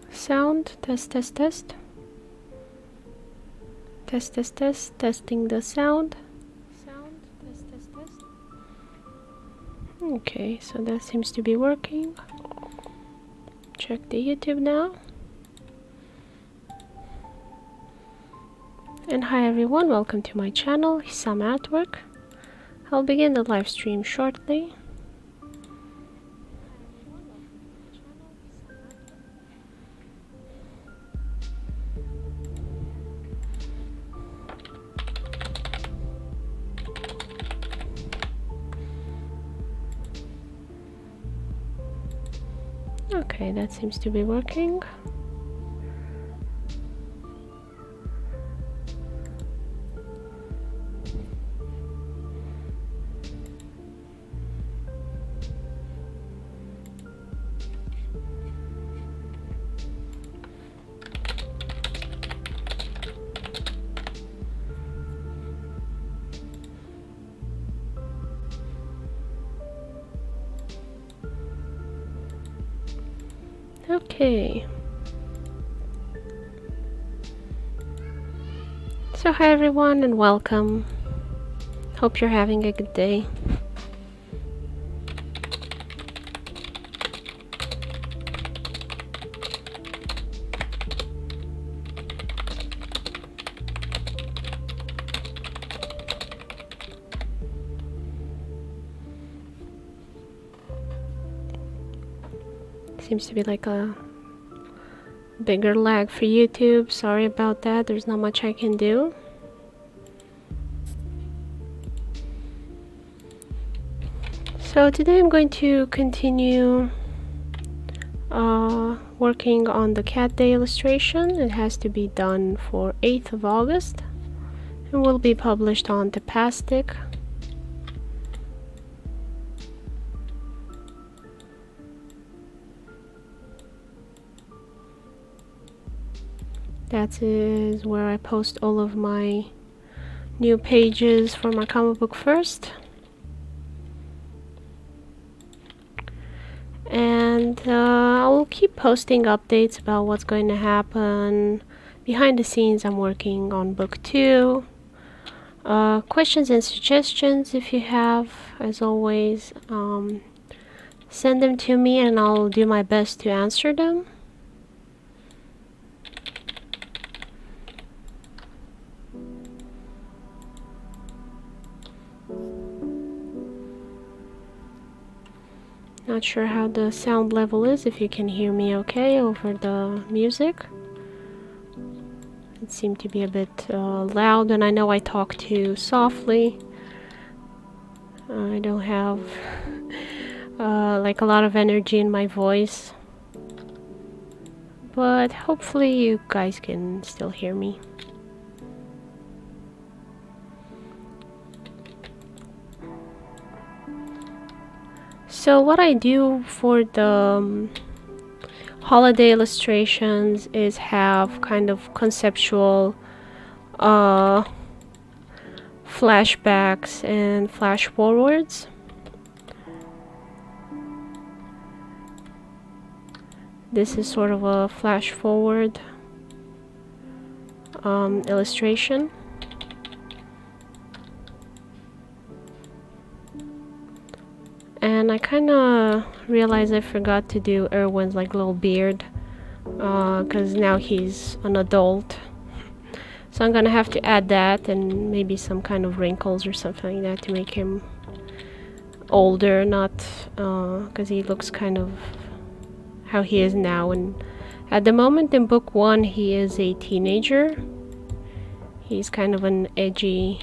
Sound, test, test, test. Test, test, test, testing the sound. Sound, test, test, test. Okay, so that seems to be working. Check the YouTube now. And hi everyone, welcome to my channel, Hisame at Work. I'll begin the live stream shortly. Okay, that seems to be working. Okay. So hi everyone and welcome. Hope you're having a good day. Seems to be like a bigger lag for YouTube. Sorry about that. There's not much I can do. So today I'm going to continue working on the Cat Day illustration. It has to be done for 8th of August and will be published on Tapastic. That is where I post all of my new pages for my comic book first. And I will keep posting updates about what's going to happen. Behind the scenes, I'm working on book 2. Questions and suggestions, if you have, as always, send them to me and I'll do my best to answer them. Not sure how the sound level is, if you can hear me okay over the music. It seemed to be a bit loud, and I know I talk too softly. I don't have like a lot of energy in my voice, but hopefully you guys can still hear me. So what I do for the holiday illustrations is have kind of conceptual flashbacks and flash forwards. This is sort of a flash forward illustration. And I kind of realized I forgot to do Erwin's like little beard, because now he's an adult. So I'm gonna have to add that and maybe some kind of wrinkles or something like that to make him older, not because he looks kind of how he is now. And at the moment in book 1 he is a teenager. He's kind of an edgy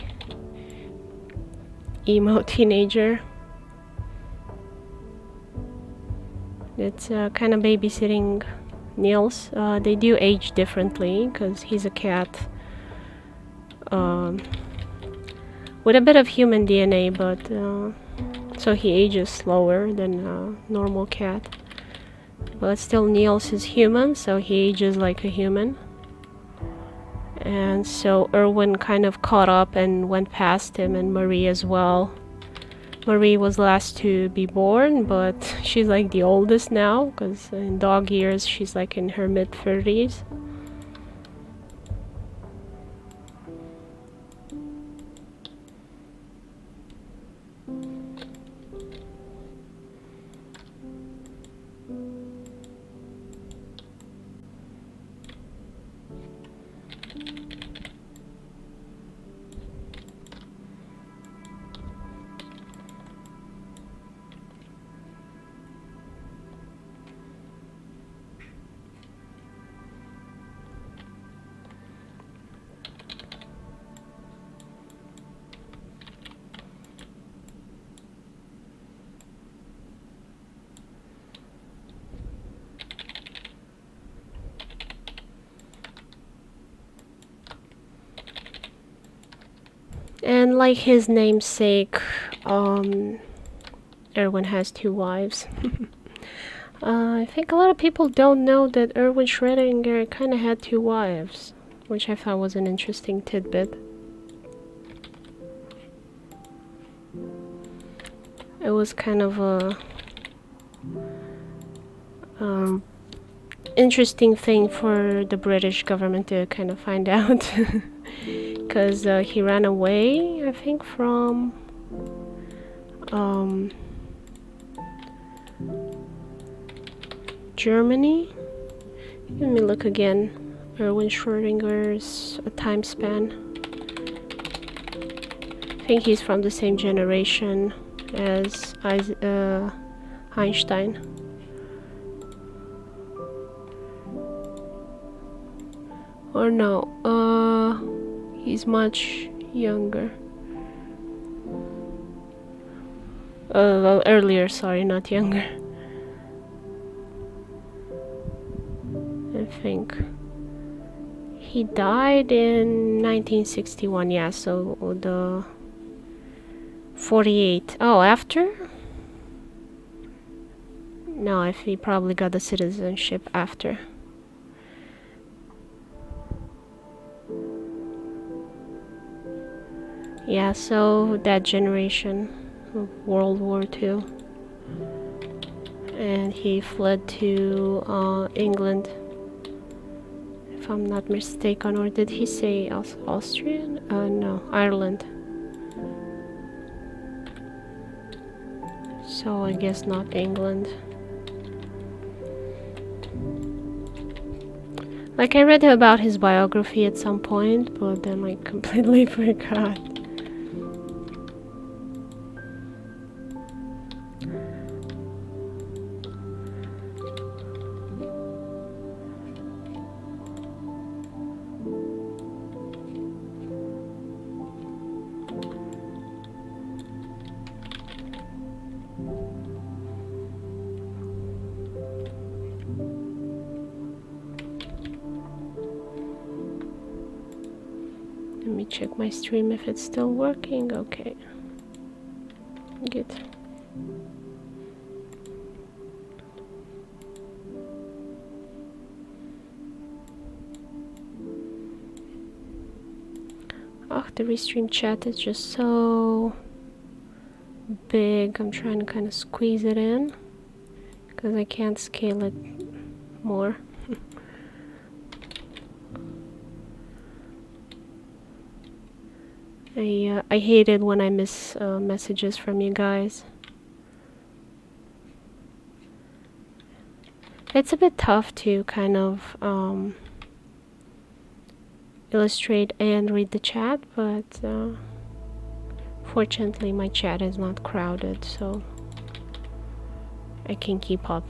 emo teenager. It's kind of babysitting Niels. They do age differently because he's a cat with a bit of human DNA, but so he ages slower than a normal cat. But still Niels is human, so he ages like a human. And so Erwin kind of caught up and went past him, and Marie as well. Marie was last to be born, but she's like the oldest now, because in dog years she's like in her mid-30s. And like his namesake, Erwin has 2 wives. I think a lot of people don't know that Erwin Schrödinger kind of had 2 wives, which I thought was an interesting tidbit. It was kind of a interesting thing for the British government to kind of find out. Because he ran away, I think, from Germany. Let me look again. Erwin Schrödinger's time span. I think he's from the same generation as Einstein. Or no, he's much younger. Well, earlier, sorry, not younger. I think he died in 1961, yeah, so the 48. Oh, after? No, if he probably got the citizenship after. Yeah, so that generation of World War II. And he fled to England, if I'm not mistaken, or did he say Austrian? No, Ireland. So I guess not England. Like, I read about his biography at some point, but then I completely forgot. Let me check my stream if it's still working. Okay. Good. Oh, the restream chat is just so big. I'm trying to kind of squeeze it in because I can't scale it more. I hate it when I miss messages from you guys. It's a bit tough to kind of illustrate and read the chat, but fortunately my chat is not crowded, so I can keep up.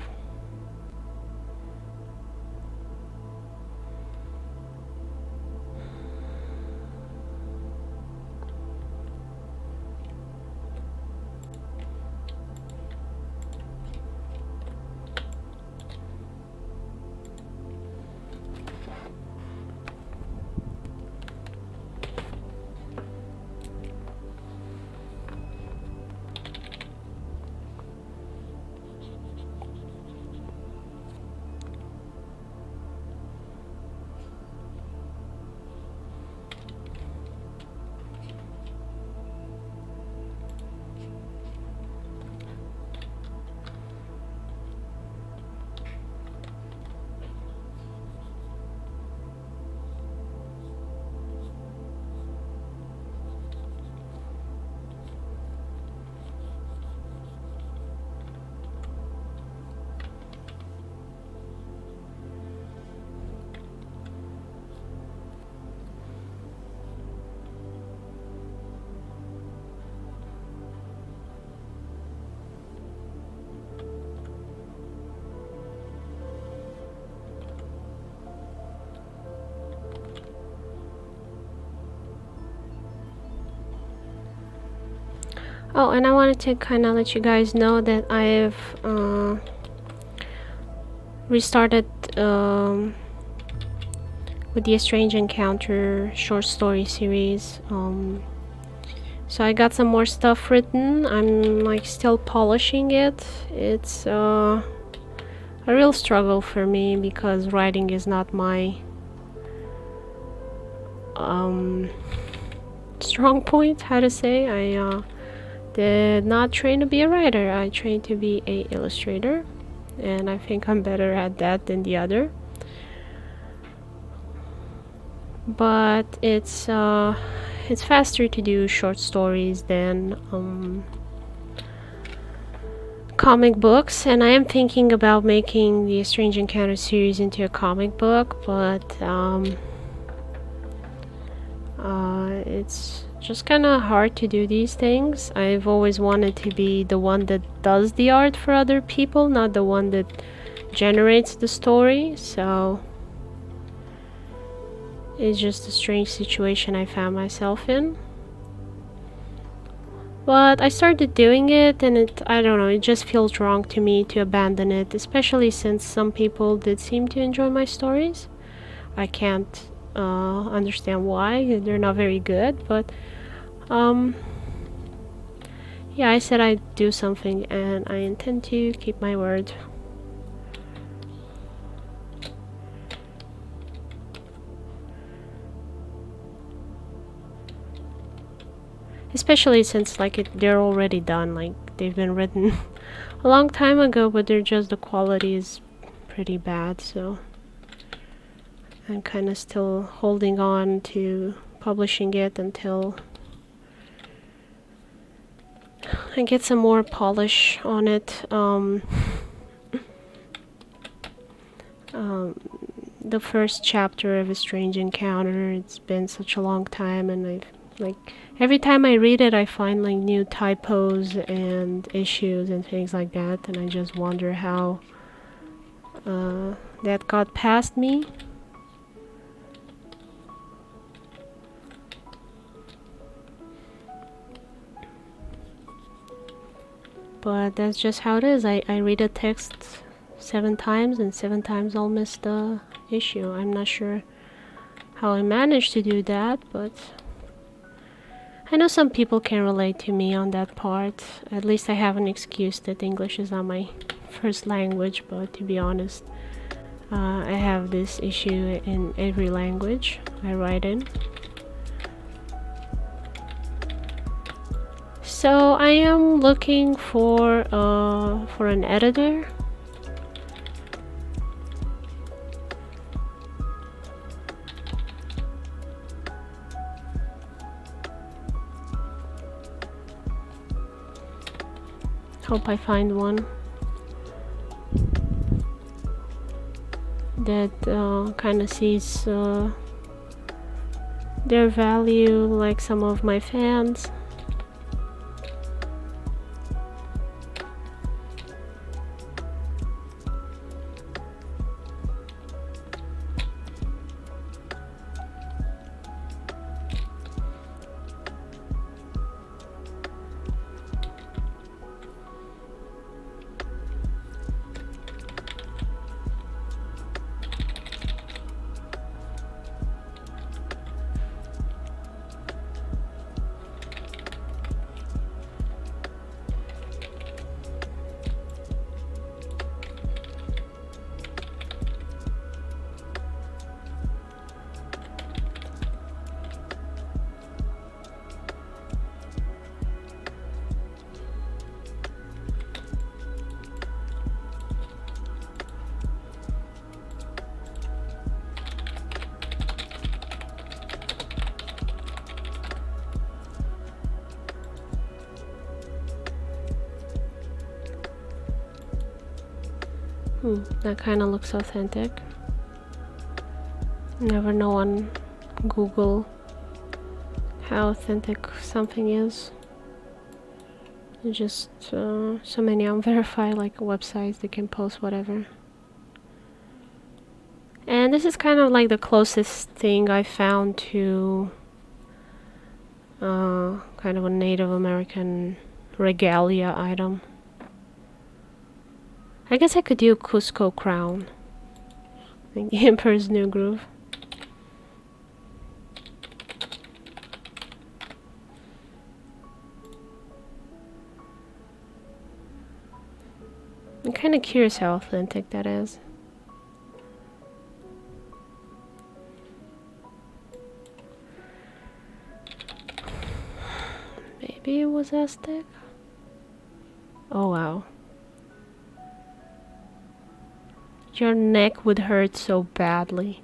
Oh, and I wanted to kind of let you guys know that I've restarted with the Strange Encounter short story series. So I got some more stuff written. I'm like still polishing it. It's a real struggle for me because writing is not my strong point. How to say? I did not train to be a writer. I trained to be a illustrator, and I think I'm better at that than the other. But it's faster to do short stories than comic books, and I am thinking about making the Strange Encounter series into a comic book, but it's just kind of hard to do these things. I've always wanted to be the one that does the art for other people, not the one that generates the story, so it's just a strange situation I found myself in. But I started doing it, and I don't know, it just feels wrong to me to abandon it, especially since some people did seem to enjoy my stories. I can't understand why. They're not very good, but yeah, I said I'd do something, and I intend to keep my word. Especially since they're already done, like they've been written a long time ago, but the quality is pretty bad, so I'm kind of still holding on to publishing it until I get some more polish on it. The first chapter of A Strange Encounter, it's been such a long time, and every time I read it I find like new typos and issues and things like that, and I just wonder how that got past me. But that's just how it is. I read a text 7 times, and 7 times I'll miss the issue. I'm not sure how I managed to do that, but I know some people can relate to me on that part. At least I have an excuse that English is not my first language, but to be honest, I have this issue in every language I write in. So I am looking for an editor. Hope I find one that kind of sees their value like some of my fans. That kind of looks authentic. Never know on Google how authentic something is. It's just so many unverified websites that can post whatever. And this is kind of like the closest thing I found to kind of a Native American regalia item. I guess I could do Cusco crown. Like the Emperor's New Groove. I'm kind of curious how authentic that is. Maybe it was Aztec? Oh wow. Your neck would hurt so badly.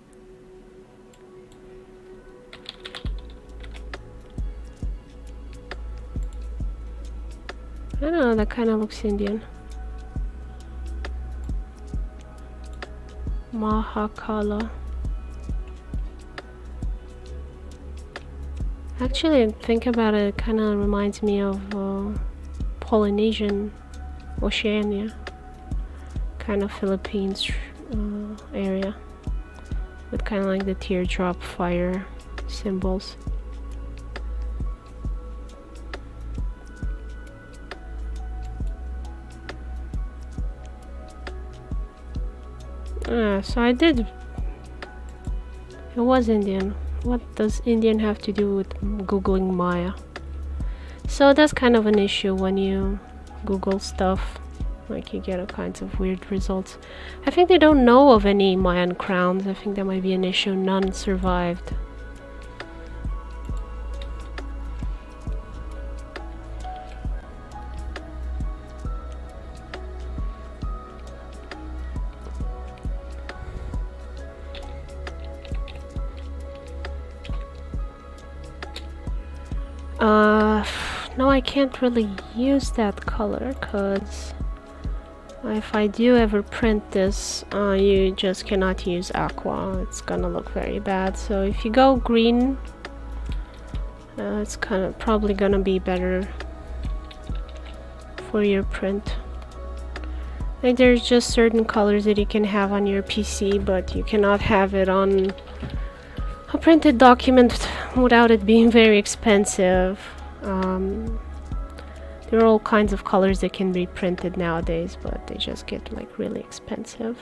I don't know, that kind of looks Indian. Mahakala. Actually, think about it, it kind of reminds me of Polynesian, Oceania, kind of Philippines area, with kind of like the teardrop fire symbols. So I did. It was Indian. What does Indian have to do with Googling Maya? So that's kind of an issue when you Google stuff. Like you get all kinds of weird results. I think they don't know of any Mayan crowns. I think that might be an issue. None survived. No, I can't really use that color because if I do ever print this, you just cannot use aqua. It's gonna look very bad. So if you go green, it's kind of probably gonna be better for your print. Like there's just certain colors that you can have on your PC, but you cannot have it on a printed document without it being very expensive. There are all kinds of colors that can be printed nowadays, but they just get like really expensive.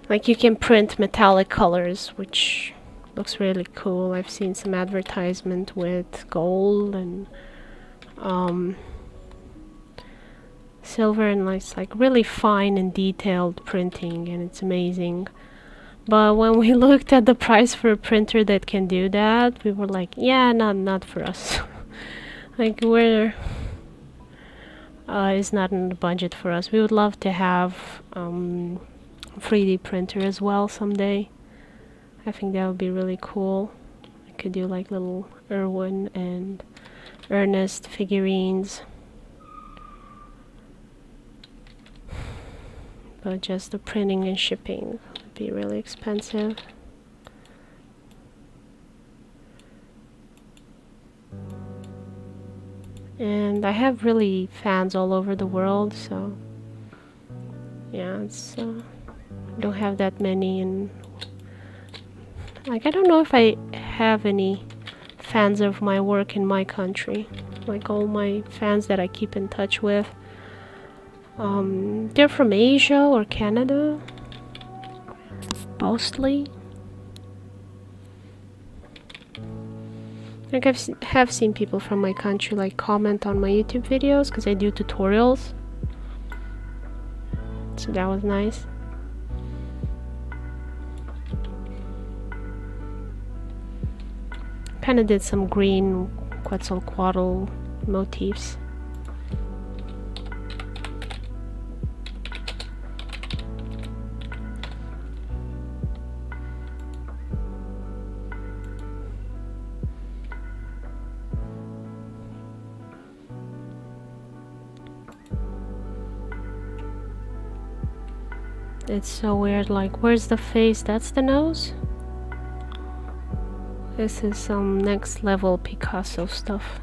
Like you can print metallic colors, which looks really cool. I've seen some advertisement with gold and silver, and it's like really fine and detailed printing, and it's amazing. But when we looked at the price for a printer that can do that, we were like, yeah, not for us. Like we're it's not in the budget for us. We would love to have 3D printer as well someday. I think that would be really cool. I could do like little Erwin and Ernest figurines. But just the printing and shipping would be really expensive. And I have really fans all over the world, so yeah, it's I don't have that many, and like I don't know if I have any fans of my work in my country. Like all my fans that I keep in touch with, they're from Asia or Canada, mostly. Like have seen people from my country like comment on my YouTube videos because I do tutorials, so that was nice. Kind of did some green Quetzalcoatl motifs. It's so weird, like where's the face? That's the nose? This is some next level Picasso stuff.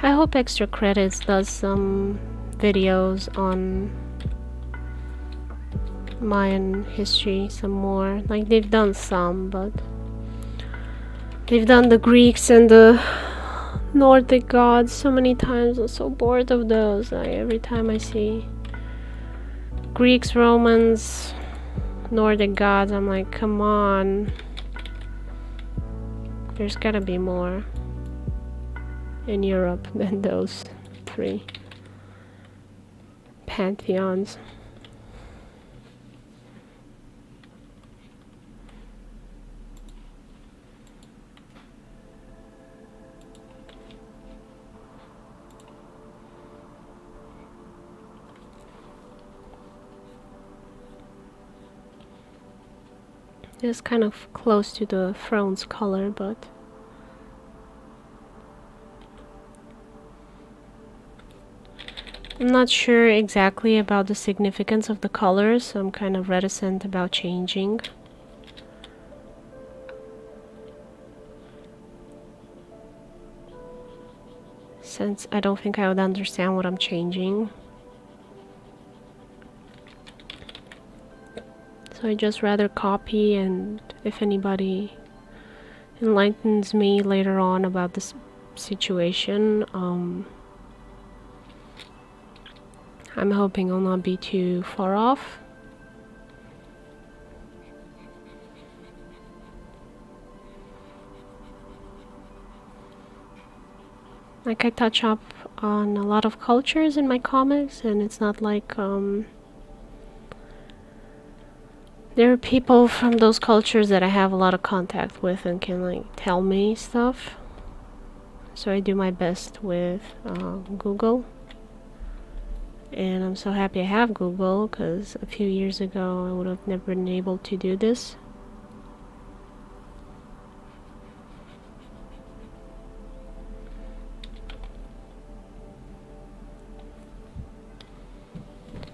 I hope Extra Credits does some videos on Mayan history some more. Like, they've done some, but they've done the Greeks and the Nordic gods so many times. I'm so bored of those. Like, every time I see Greeks, Romans, Nordic gods, I'm like, come on. There's gotta be more in Europe than those three pantheons. It's kind of close to the throne's color, but I'm not sure exactly about the significance of the colors, so I'm kind of reticent about changing. Since I don't think I would understand what I'm changing. So I just rather copy, and if anybody enlightens me later on about this situation, I'm hoping I'll not be too far off. Like, I touch up on a lot of cultures in my comics, and it's not like there are people from those cultures that I have a lot of contact with and can like tell me stuff. So I do my best with Google. And I'm so happy I have Google, because a few years ago I would have never been able to do this.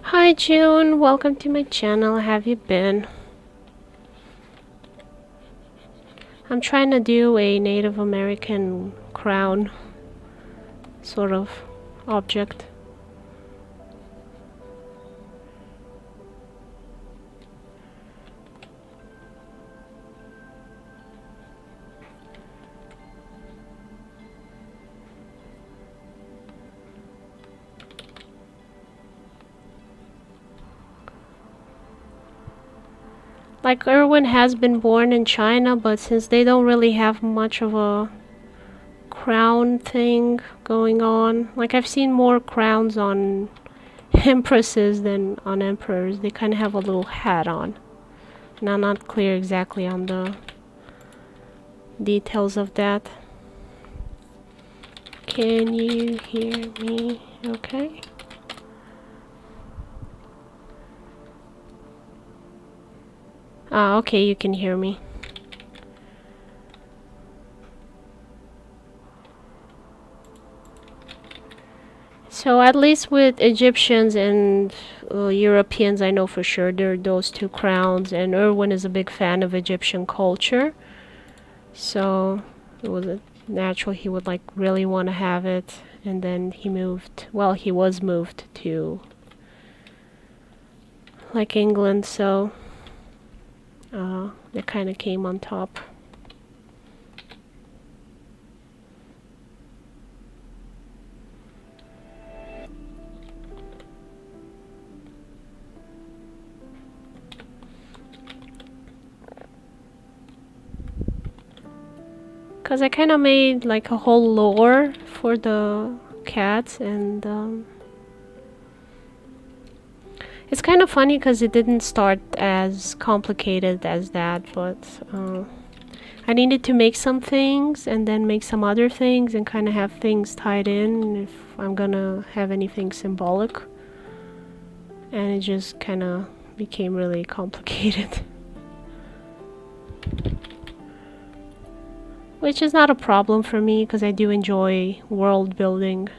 Hi June, welcome to my channel. How have you been? I'm trying to do a Native American crown sort of object. Like, Erwin has been born in China, but since they don't really have much of a crown thing going on, like, I've seen more crowns on empresses than on emperors. They kind of have a little hat on. And I'm not clear exactly on the details of that. Can you hear me okay? Ah, okay, you can hear me. So at least with Egyptians and Europeans, I know for sure there are those two crowns, and Erwin is a big fan of Egyptian culture. So it was natural he would like really want to have it, and then he moved, well, he was moved to like England, so it kind of came on top. Because I kind of made like a whole lore for the cats, and it's kind of funny because it didn't start as complicated as that, but I needed to make some things and then make some other things and kind of have things tied in if I'm gonna have anything symbolic. And it just kind of became really complicated. Which is not a problem for me because I do enjoy world building.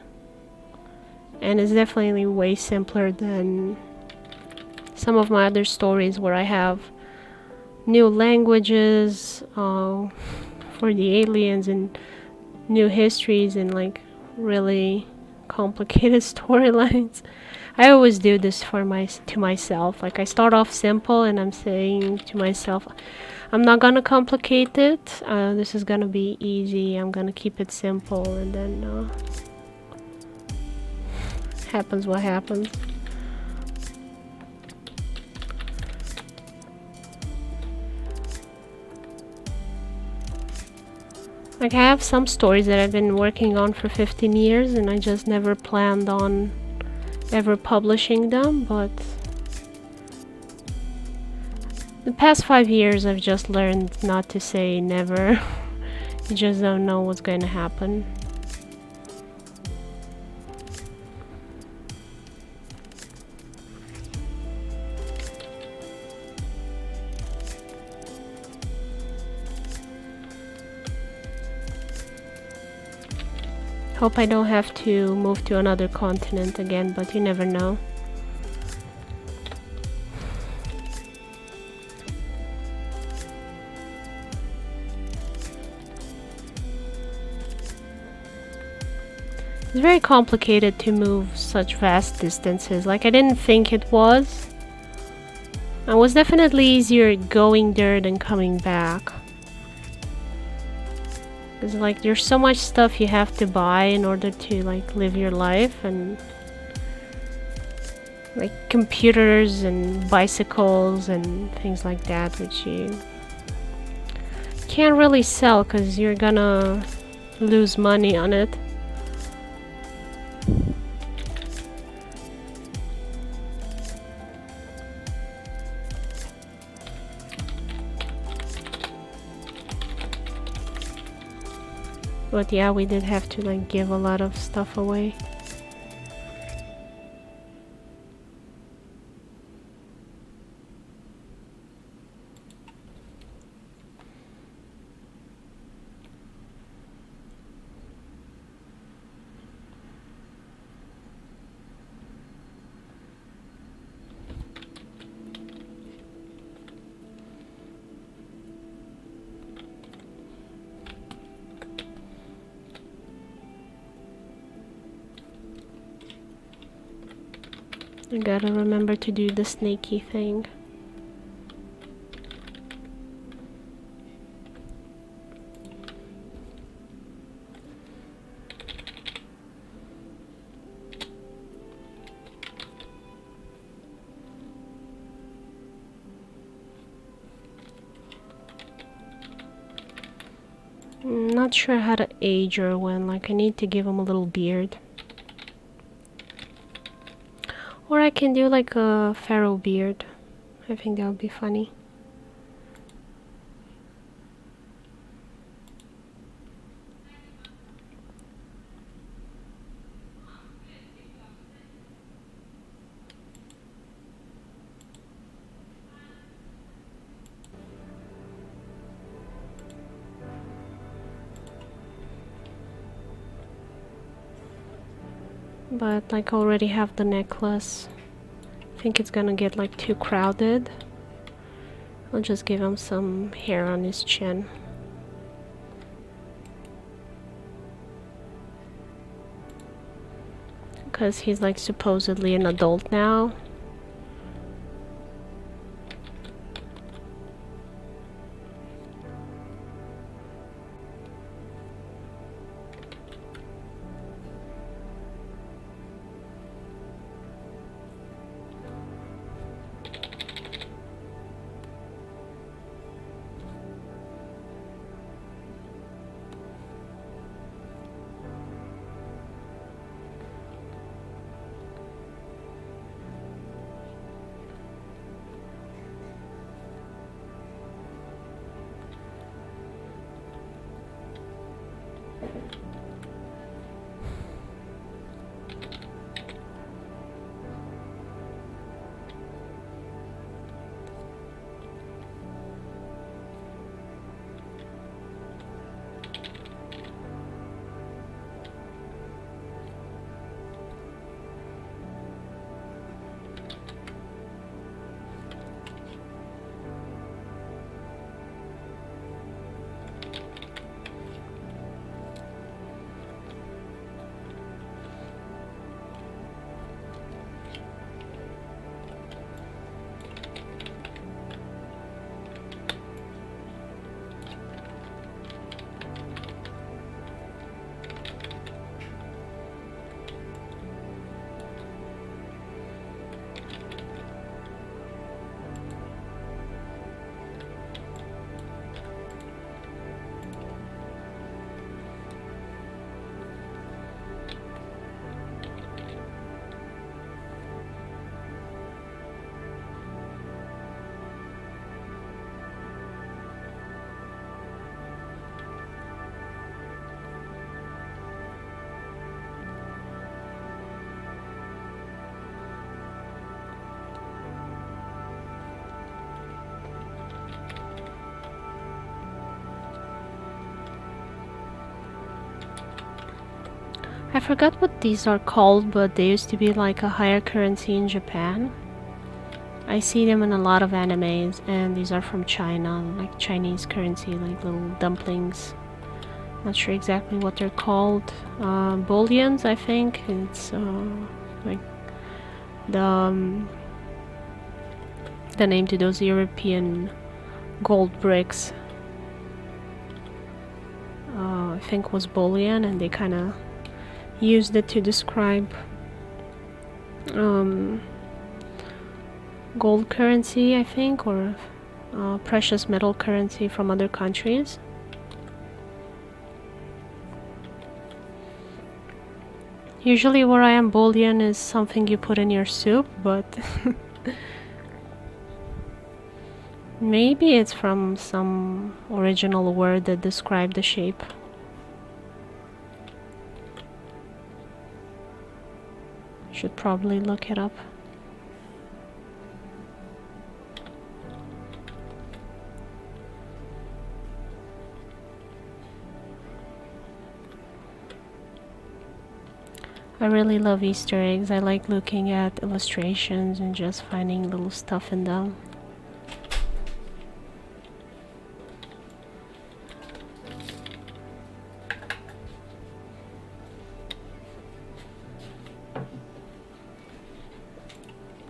And it's definitely way simpler than some of my other stories where I have new languages for the aliens and new histories and like really complicated storylines. I always do this to myself. Like I start off simple and I'm saying to myself, I'm not gonna complicate it. This is gonna be easy. I'm gonna keep it simple, and then happens what happens. Like I have some stories that I've been working on for 15 years and I just never planned on ever publishing them, but the past 5 years I've just learned not to say never. You just don't know what's going to happen. Hope I don't have to move to another continent again, but you never know. It's very complicated to move such vast distances. Like I didn't think it was. It was definitely easier going there than coming back. Because like there's so much stuff you have to buy in order to like live your life, and like computers and bicycles and things like that, which you can't really sell because you're gonna lose money on it. But yeah, we did have to like give a lot of stuff away. I gotta remember to do the snaky thing. Not sure how to age Erwin. Like I need to give him a little beard. Or I can do like a pharaoh beard. I think that would be funny. But like I already have the necklace. I think it's gonna get like too crowded. I'll just give him some hair on his chin. Because he's like supposedly an adult now. I forgot what these are called, but they used to be like a higher currency in Japan. I see them in a lot of animes, and these are from China, like Chinese currency, like little dumplings. Not sure exactly what they're called. Bullions, I think. It's like the name to those European gold bricks. I think was bullion, and they kind of used it to describe gold currency, I think, or precious metal currency from other countries. Usually where I am, bullion is something you put in your soup, but maybe it's from some original word that described the shape. Should probably look it up. I really love Easter eggs. I like looking at illustrations and just finding little stuff in them.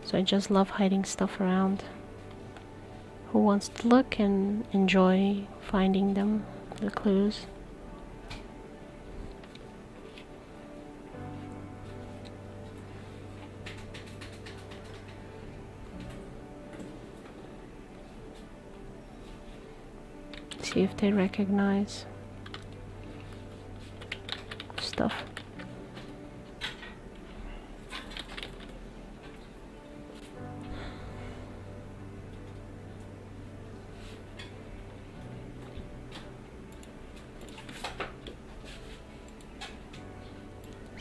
So I just love hiding stuff around. Who wants to look and enjoy finding them, the clues? See if they recognize stuff.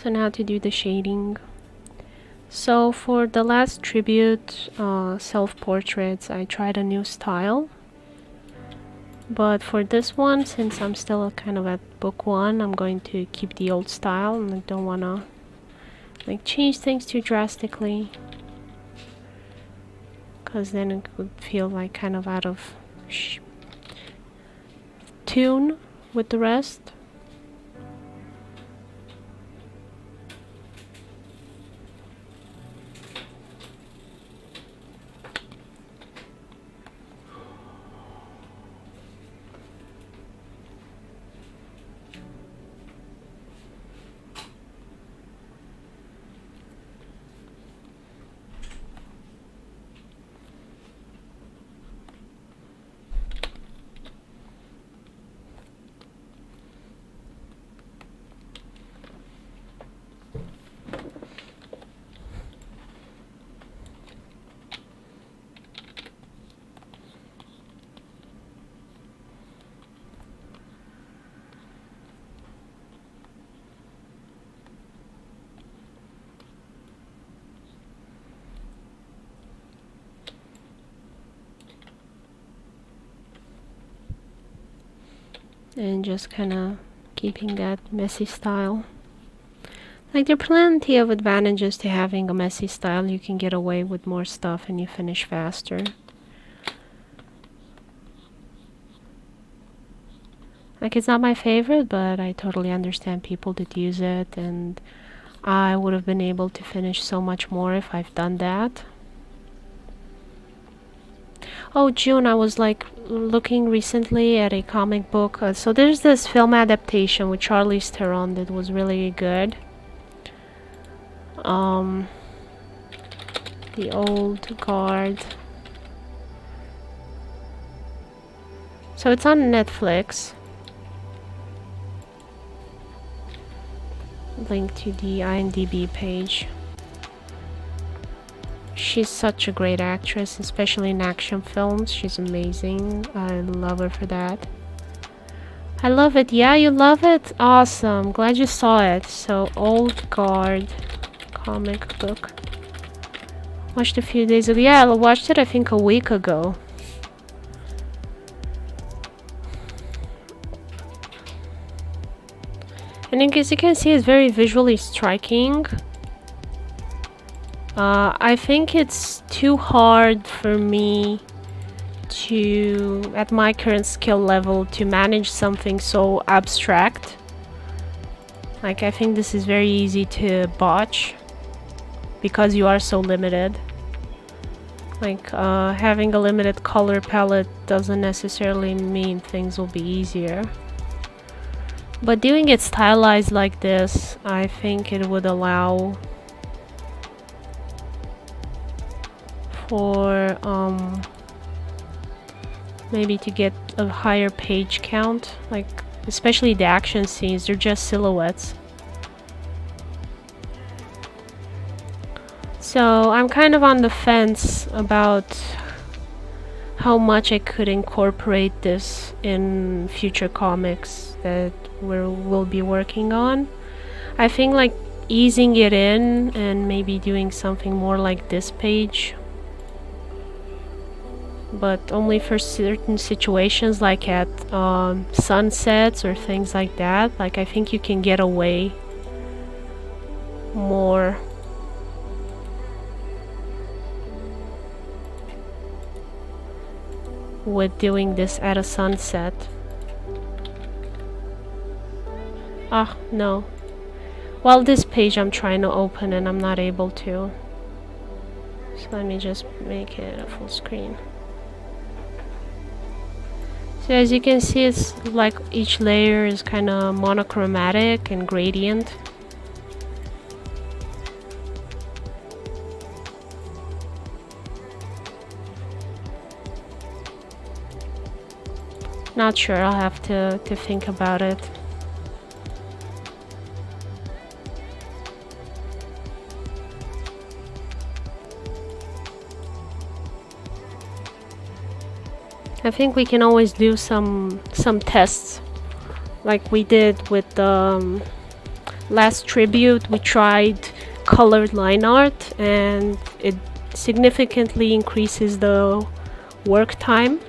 So now to do the shading. So for the last tribute self-portraits, I tried a new style. But for this one, since I'm still kind of at book 1, I'm going to keep the old style, and I don't want to like change things too drastically, because then it would feel like kind of out of tune with the rest. And just kind of keeping that messy style. Like, there are plenty of advantages to having a messy style. You can get away with more stuff and you finish faster. Like, it's not my favorite, but I totally understand people that use it, and I would have been able to finish so much more if I've done that. Oh, June, I was like looking recently at a comic book. So there's this film adaptation with Charlize Theron that was really good. The Old Guard. So it's on Netflix. Link to the IMDb page. She's such a great actress, especially in action films. She's amazing. I love her for that. I love it. Yeah, you love it? Awesome. Glad you saw it. So, Old Guard comic book. Watched a few days ago. Yeah, I watched it I think a week ago. And And as you can see, it's very visually striking. I think it's too hard for me to, at my current skill level, to manage something so abstract. Like, I think this is very easy to botch because you are so limited. Like, having a limited color palette doesn't necessarily mean things will be easier. But doing it stylized like this, I think it would allow for maybe to get a higher page count, like especially the action scenes, they're just silhouettes. So I'm kind of on the fence about how much I could incorporate this in future comics that we'll be working on. I think like easing it in and maybe doing something more like this page, but only for certain situations, like at sunsets or things like that. Like, I think you can get away more with doing this at a sunset. Ah, no. Well, this page I'm trying to open and I'm not able to. So let me just make it a full screen. So as you can see, it's like each layer is kind of monochromatic and gradient. Not sure, I'll have to think about it. I think we can always do some tests, like we did with the last tribute. We tried colored line art and it significantly increases the work time.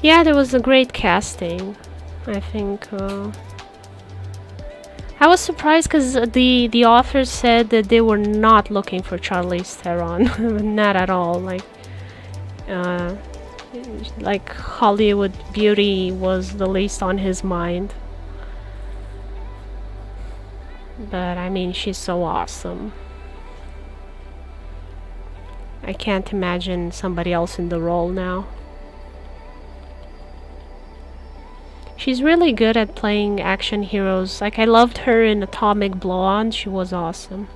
Yeah, there was a great casting. I think I was surprised because the authors said that they were not looking for Charlize Theron. Not at all. Like Hollywood beauty was the least on his mind. But I mean, she's so awesome. I can't imagine somebody else in the role now. She's really good at playing action heroes. Like, I loved her in Atomic Blonde. She was awesome.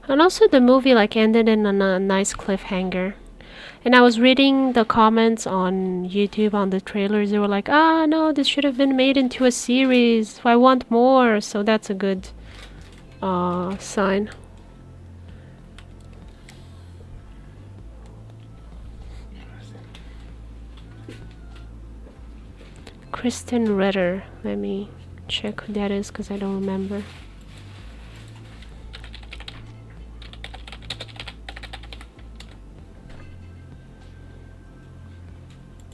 And also the movie like ended in a nice cliffhanger. And I was reading the comments on YouTube on the trailers. They were like, ah, no, this should have been made into a series. I want more. So that's a good sign. Kristen Ritter. Let me check who that is because I don't remember.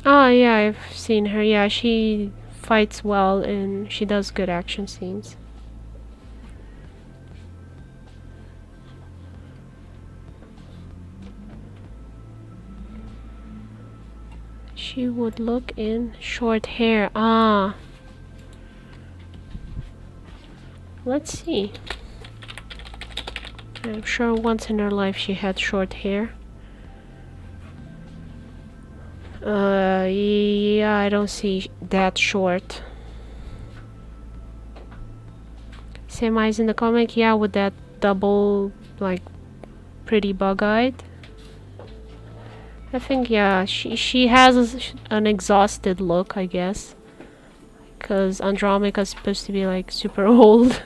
Oh yeah, I've seen her. Yeah, she fights well and she does good action scenes. She would look in short hair. Ah. Let's see. I'm sure once in her life she had short hair. Yeah, I don't see that short. Same eyes in the comic, yeah, with that double, like, pretty bug-eyed. I think, yeah, she has an exhausted look, I guess. Because Andromeda's supposed to be, like, super old.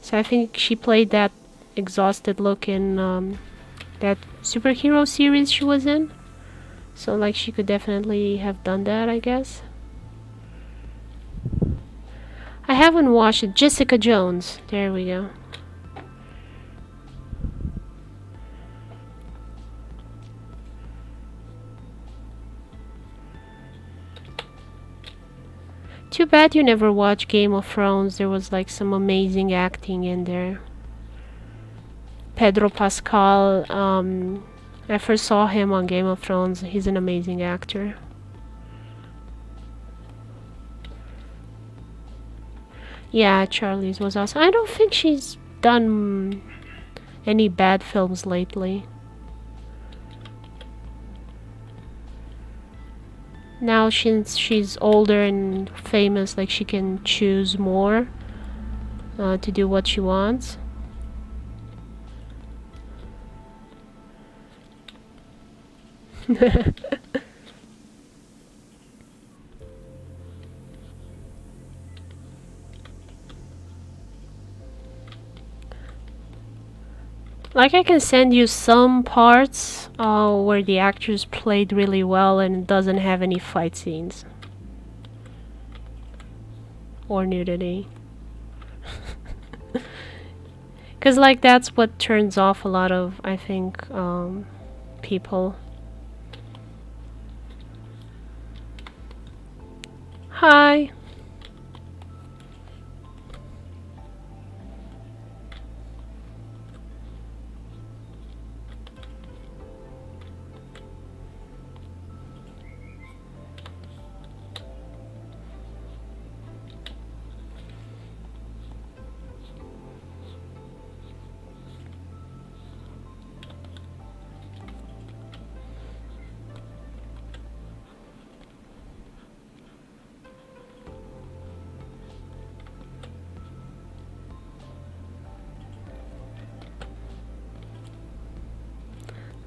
So I think she played that exhausted look in that superhero series she was in. So, like, she could definitely have done that, I guess. I haven't watched it. Jessica Jones. There we go. Too bad you never watched Game of Thrones. There was like some amazing acting in there. Pedro Pascal, I first saw him on Game of Thrones. He's an amazing actor. Yeah, Charlize was awesome. I don't think she's done any bad films lately. Now since she's older and famous, like she can choose more to do what she wants. Like I can send you some parts where the actors played really well and it doesn't have any fight scenes. Or nudity. Because like that's what turns off a lot of, I think, people. Hi!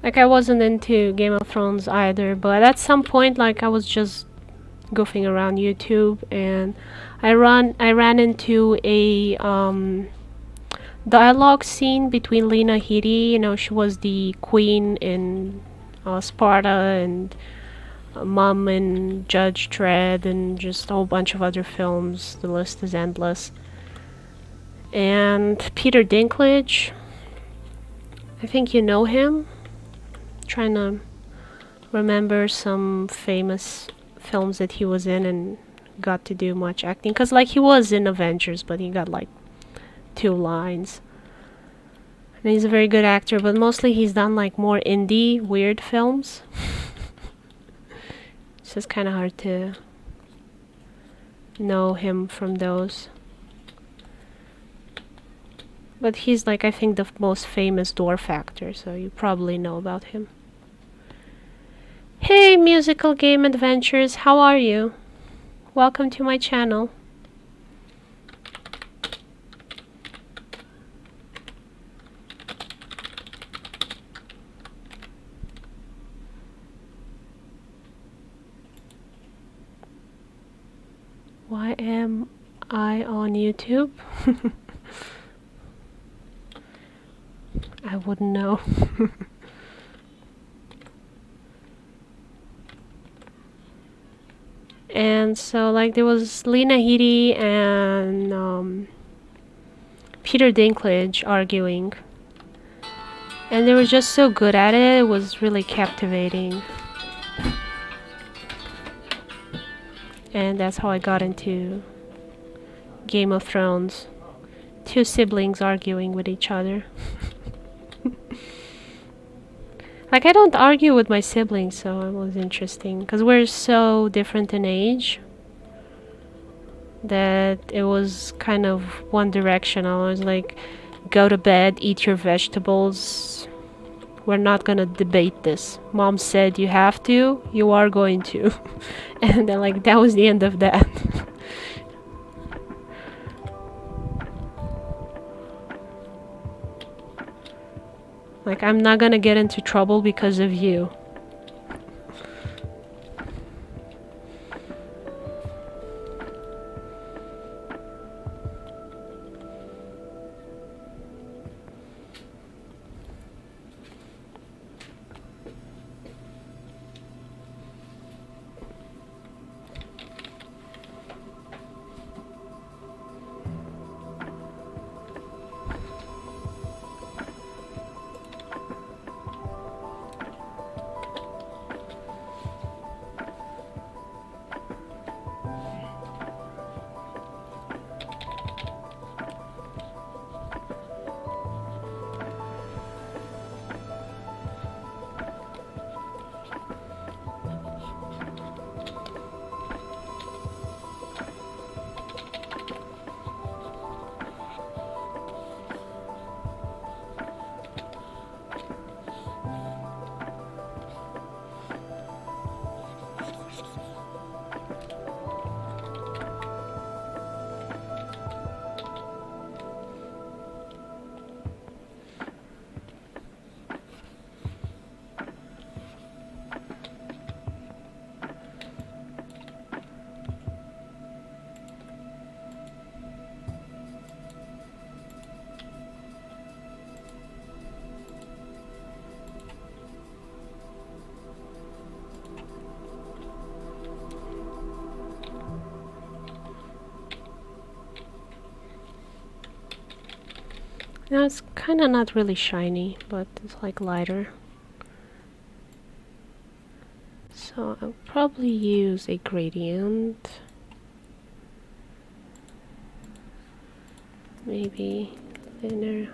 Like I wasn't into Game of Thrones either, but at some point like I was just goofing around YouTube and I ran into a dialogue scene between Lena Headey. You know, she was the queen in Sparta and Mom and Judge Dredd and just a whole bunch of other films. The list is endless. And Peter Dinklage, I think you know him. Trying to remember some famous films that he was in and got to do much acting. Because, like, he was in Avengers, but he got, like, 2 lines. And he's a very good actor, but mostly he's done, like, more indie, weird films. It's just kind of hard to know him from those. But he's, like, I think the most famous dwarf actor, so you probably know about him. Hey, Musical Game Adventures, how are you? Welcome to my channel. Why am I on YouTube? I wouldn't know. And so like there was Lena Headey and Peter Dinklage arguing, and they were just so good at it. It was really captivating, and that's how I got into Game of Thrones. 2 siblings arguing with each other. Like, I don't argue with my siblings, so it was interesting. Because we're so different in age that it was kind of one direction. I was like, go to bed, eat your vegetables, we're not gonna debate this. Mom said you have to, you are going to. And then like that was the end of that. Like, I'm not gonna get into trouble because of you. Now it's kind of not really shiny, but it's like lighter. So I'll probably use a gradient. Maybe thinner.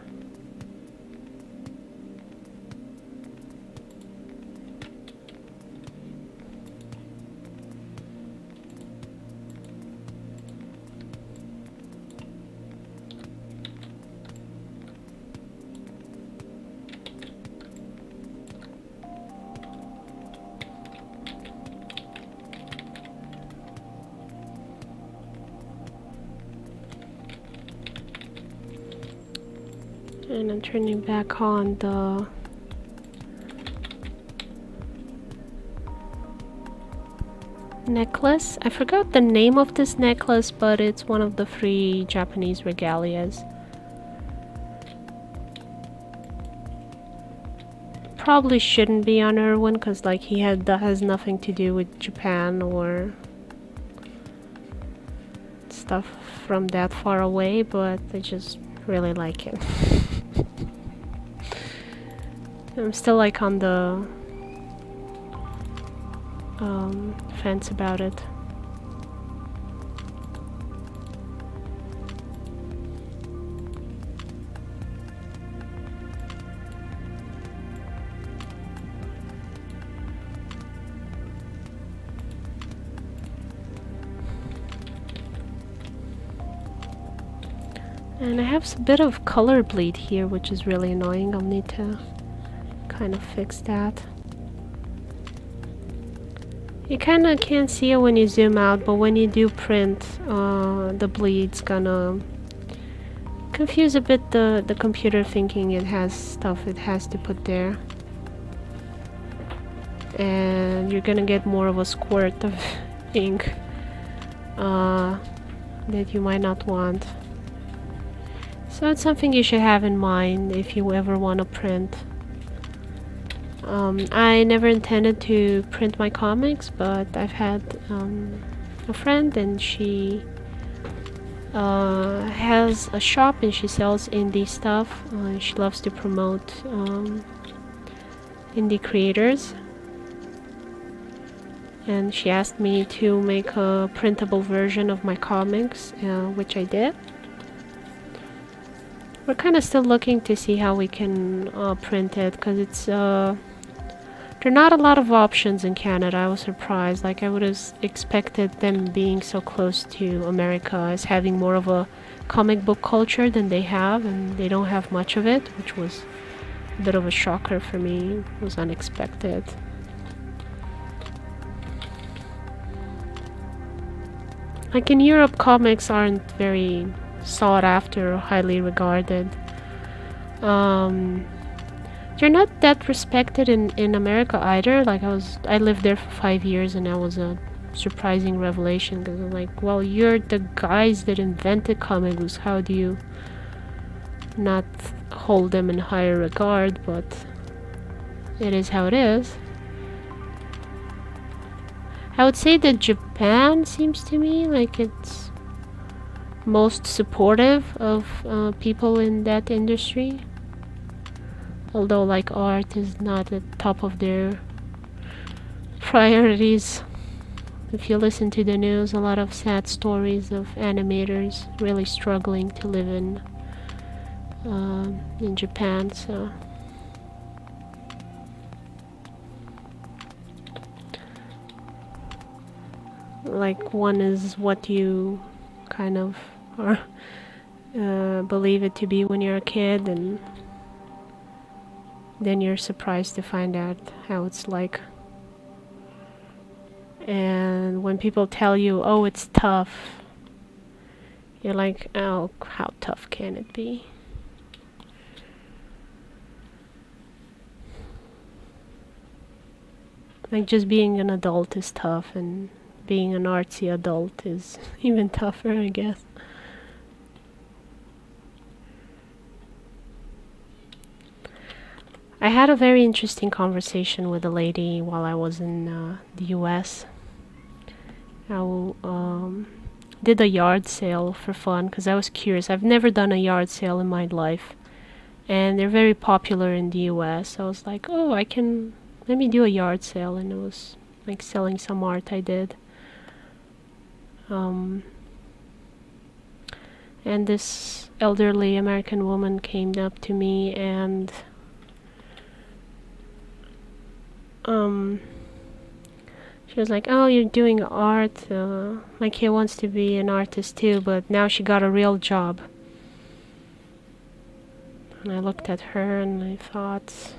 And I'm turning back on the necklace. I forgot the name of this necklace, but it's one of the free Japanese regalias. Probably shouldn't be on Erwin because like that has nothing to do with Japan or stuff from that far away, but I just really like it. I'm still like on the fence about it. And I have a bit of color bleed here, which is really annoying. I'll need to kind of fix that. You kind of can't see it when you zoom out, but when you do print, the bleed's gonna confuse a bit the computer, thinking it has stuff it has to put there. And you're gonna get more of a squirt of ink that you might not want. So it's something you should have in mind if you ever want to print. I never intended to print my comics, but I've had a friend, and she has a shop and she sells indie stuff. She loves to promote indie creators, and she asked me to make a printable version of my comics, which I did. We're kind of still looking to see how we can print it, because it's there are not a lot of options in Canada. I was surprised. Like, I would have expected them being so close to America as having more of a comic book culture than they have, and they don't have much of it, which was a bit of a shocker for me. It was unexpected. Like in Europe, comics aren't very sought after or highly regarded. They're not that respected in America either. Like I lived there for 5 years, and that was a surprising revelation, because I'm like, well, you're the guys that invented comic books. How do you not hold them in higher regard? But it is how it is. I would say that Japan seems to me like it's most supportive of people in that industry, although like art is not at the top of their priorities. If you listen to the news, a lot of sad stories of animators really struggling to live in Japan. So like one is what you kind of are believe it to be when you're a kid, and then you're surprised to find out how it's like. And when people tell you, oh, it's tough, you're like, oh, how tough can it be? Like just being an adult is tough, and being an artsy adult is even tougher, I guess. I had a very interesting conversation with a lady while I was in the US. I did a yard sale for fun because I was curious. I've never done a yard sale in my life, and they're very popular in the US. I was like, oh, let me do a yard sale, and it was like selling some art I did. And this elderly American woman came up to me and she was like, oh, you're doing art, my kid wants to be an artist too, but now she got a real job. And I looked at her and I thought,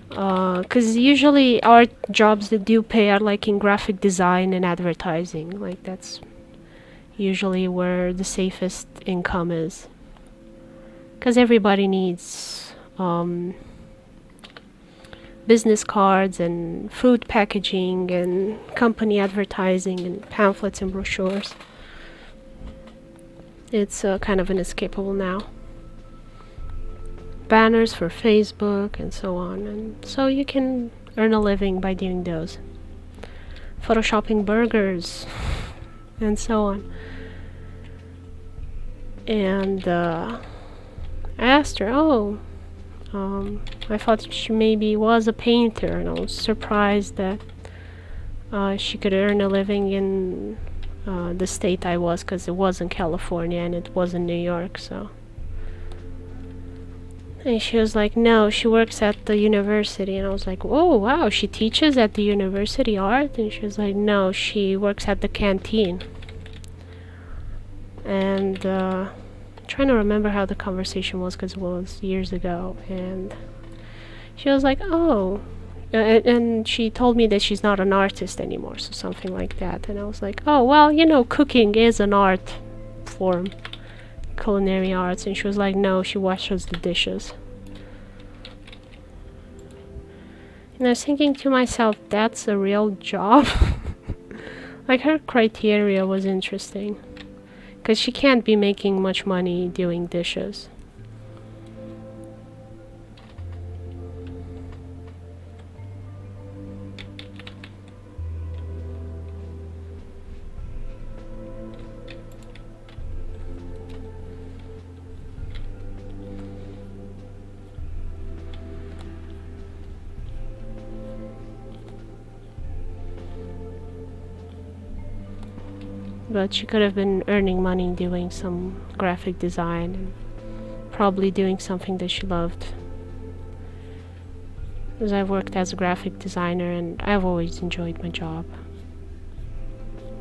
because usually art jobs that do pay are like in graphic design and advertising. Like that's usually where the safest income is, because everybody needs business cards and food packaging and company advertising and pamphlets and brochures. It's kind of inescapable now. Banners for Facebook and so on, and so you can earn a living by doing those. Photoshopping burgers and so on. And I asked her, oh, I thought she maybe was a painter, and I was surprised that she could earn a living in the state I was, because it wasn't California and it wasn't New York. So, and she was like, no, she works at the university. And I was like, oh wow, she teaches at the university art? And she was like, no, she works at the canteen. And trying to remember how the conversation was, because it was years ago. And she was like, oh, and she told me that she's not an artist anymore, so something like that. And I was like, oh, well, you know, cooking is an art form, culinary arts. And she was like, no, she washes the dishes. And I was thinking to myself, that's a real job. Like, her criteria was interesting, because she can't be making much money doing dishes. But she could have been earning money doing some graphic design, and probably doing something that she loved. Because I've worked as a graphic designer and I've always enjoyed my job.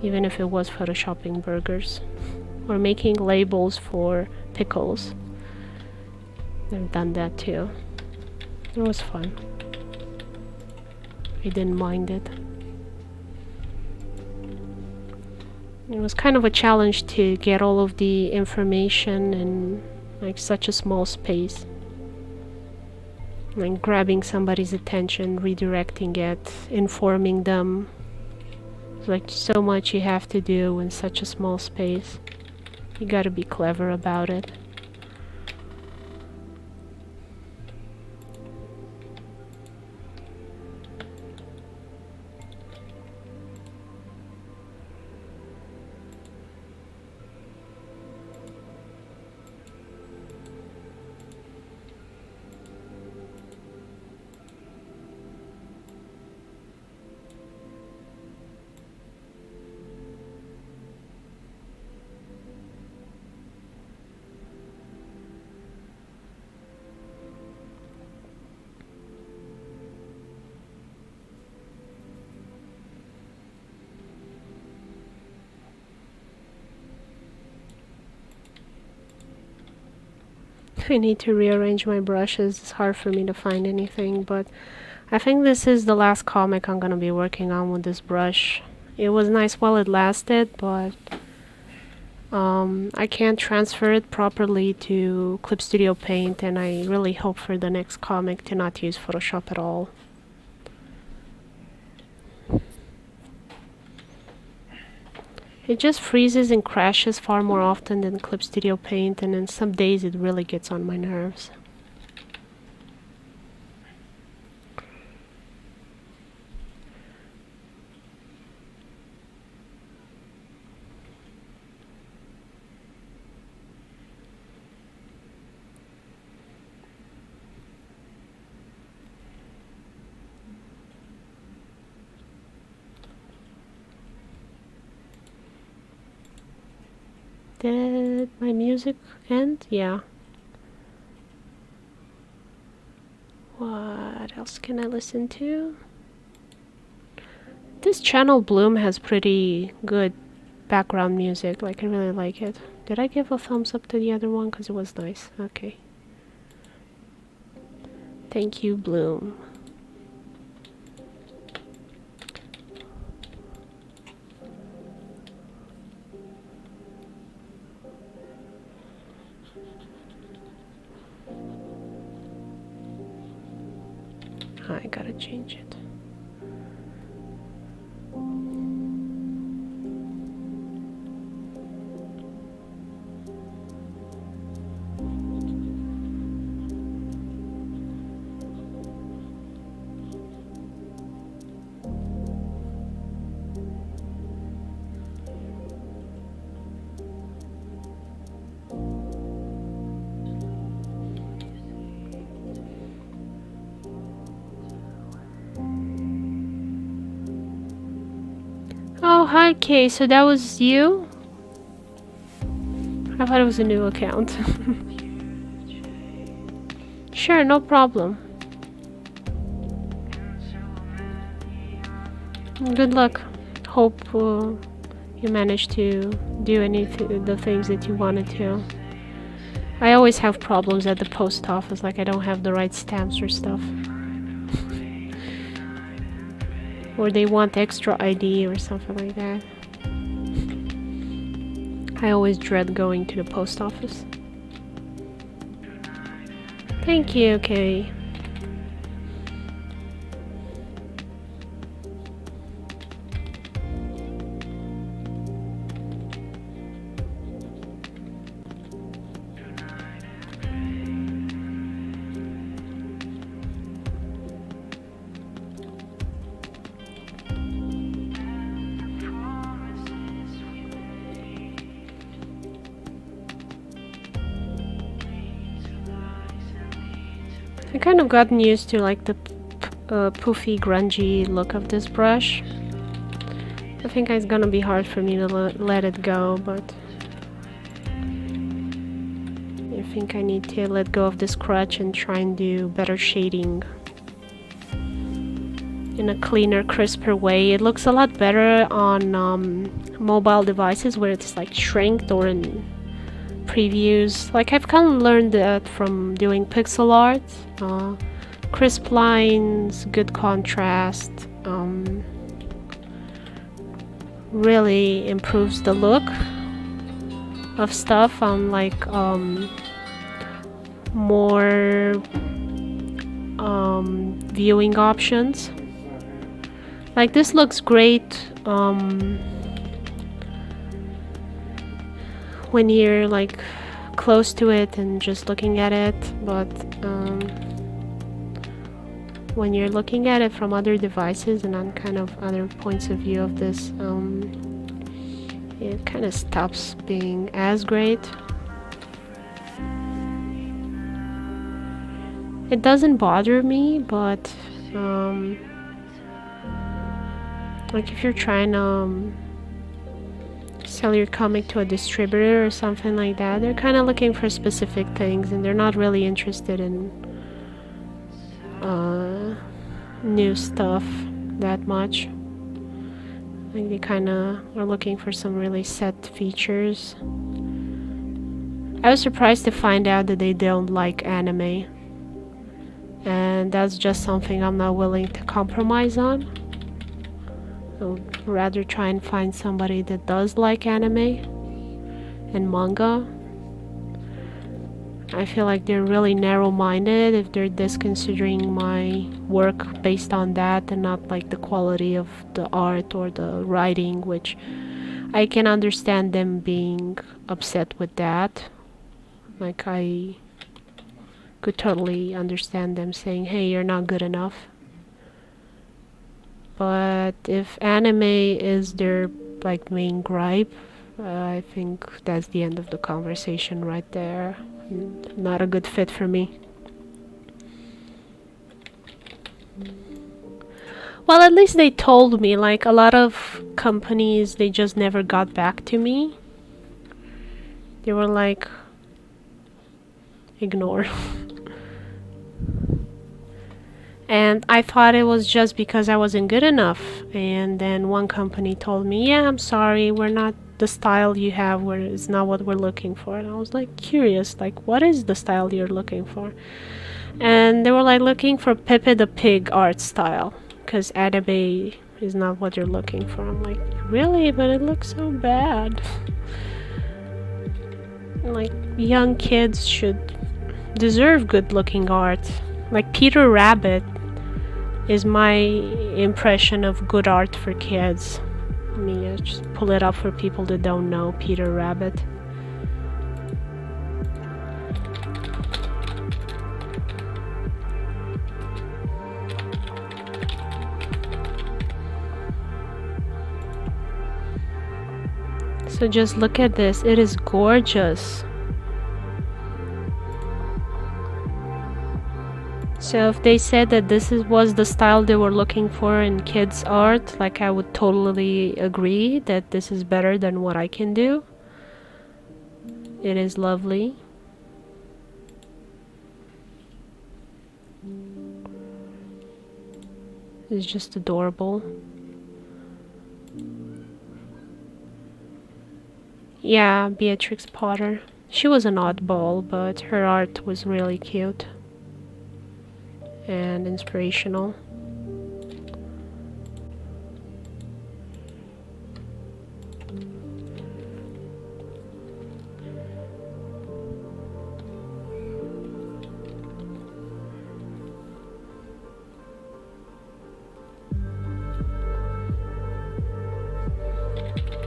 Even if it was photoshopping burgers or making labels for pickles. I've done that too. It was fun. I didn't mind it. It was kind of a challenge to get all of the information in like such a small space. Like grabbing somebody's attention, redirecting it, informing them. It's like so much you have to do in such a small space. You gotta be clever about it. I need to rearrange my brushes. It's hard for me to find anything, but I think this is the last comic I'm gonna be working on with this brush. It was nice while it lasted, but I can't transfer it properly to Clip Studio Paint, and I really hope for the next comic to not use Photoshop at all. It just freezes and crashes far more often than Clip Studio Paint, and then some days it really gets on my nerves. Did my music end? Yeah. What else can I listen to? This channel Bloom has pretty good background music. Like, I really like it. Did I give a thumbs up to the other one? Because it was nice. Okay. Thank you, Bloom. I gotta change it. Oh, hi Kay, so that was you? I thought it was a new account. Sure, no problem. Good luck. Hope you manage to do the things that you wanted to. I always have problems at the post office, like I don't have the right stamps or stuff. Or they want extra ID or something like that. I always dread going to the post office. Thank you, Kay. I kind of gotten used to like the poofy, grungy look of this brush. I think it's gonna be hard for me to let it go, but I think I need to let go of this crutch and try and do better shading in a cleaner, crisper way. It looks a lot better on mobile devices where it's like shrinked or in previews. Like I've kind of learned that from doing pixel art. crisp lines, good contrast, really improves the look of stuff on like more viewing options. Like this looks great when you're like close to it and just looking at it, but when you're looking at it from other devices and on kind of other points of view of this, it kind of stops being as great. It doesn't bother me, but like if you're trying to sell your comic to a distributor or something like that, they're kind of looking for specific things and they're not really interested in new stuff that much. Like they kind of are looking for some really set features. I was surprised to find out that they don't like anime, and that's just something I'm not willing to compromise on. I would rather try and find somebody that does like anime and manga. I feel like they're really narrow-minded if they're disconsidering my work based on that and not like the quality of the art or the writing, which I can understand them being upset with that. Like I could totally understand them saying, hey, you're not good enough. But if anime is their like main gripe, I think that's the end of the conversation right there. Not a good fit for me. Well, at least they told me. Like a lot of companies, they just never got back to me. They were like, ignore. And I thought it was just because I wasn't good enough. And then one company told me, yeah, I'm sorry, we're not the style you have, it's not what we're looking for. And I was like curious, like what is the style you're looking for? And they were like looking for Pepe the Pig art style, because anime is not what you're looking for. I'm like, really? But it looks so bad. Like young kids should deserve good looking art. Like Peter Rabbit is my impression of good art for kids. Let me just pull it up for people that don't know Peter Rabbit. So just look at this, it is gorgeous. So if they said that this was the style they were looking for in kids' art, like I would totally agree that this is better than what I can do. It is lovely. It's just adorable. Yeah, Beatrix Potter. She was an oddball, but her art was really cute and inspirational.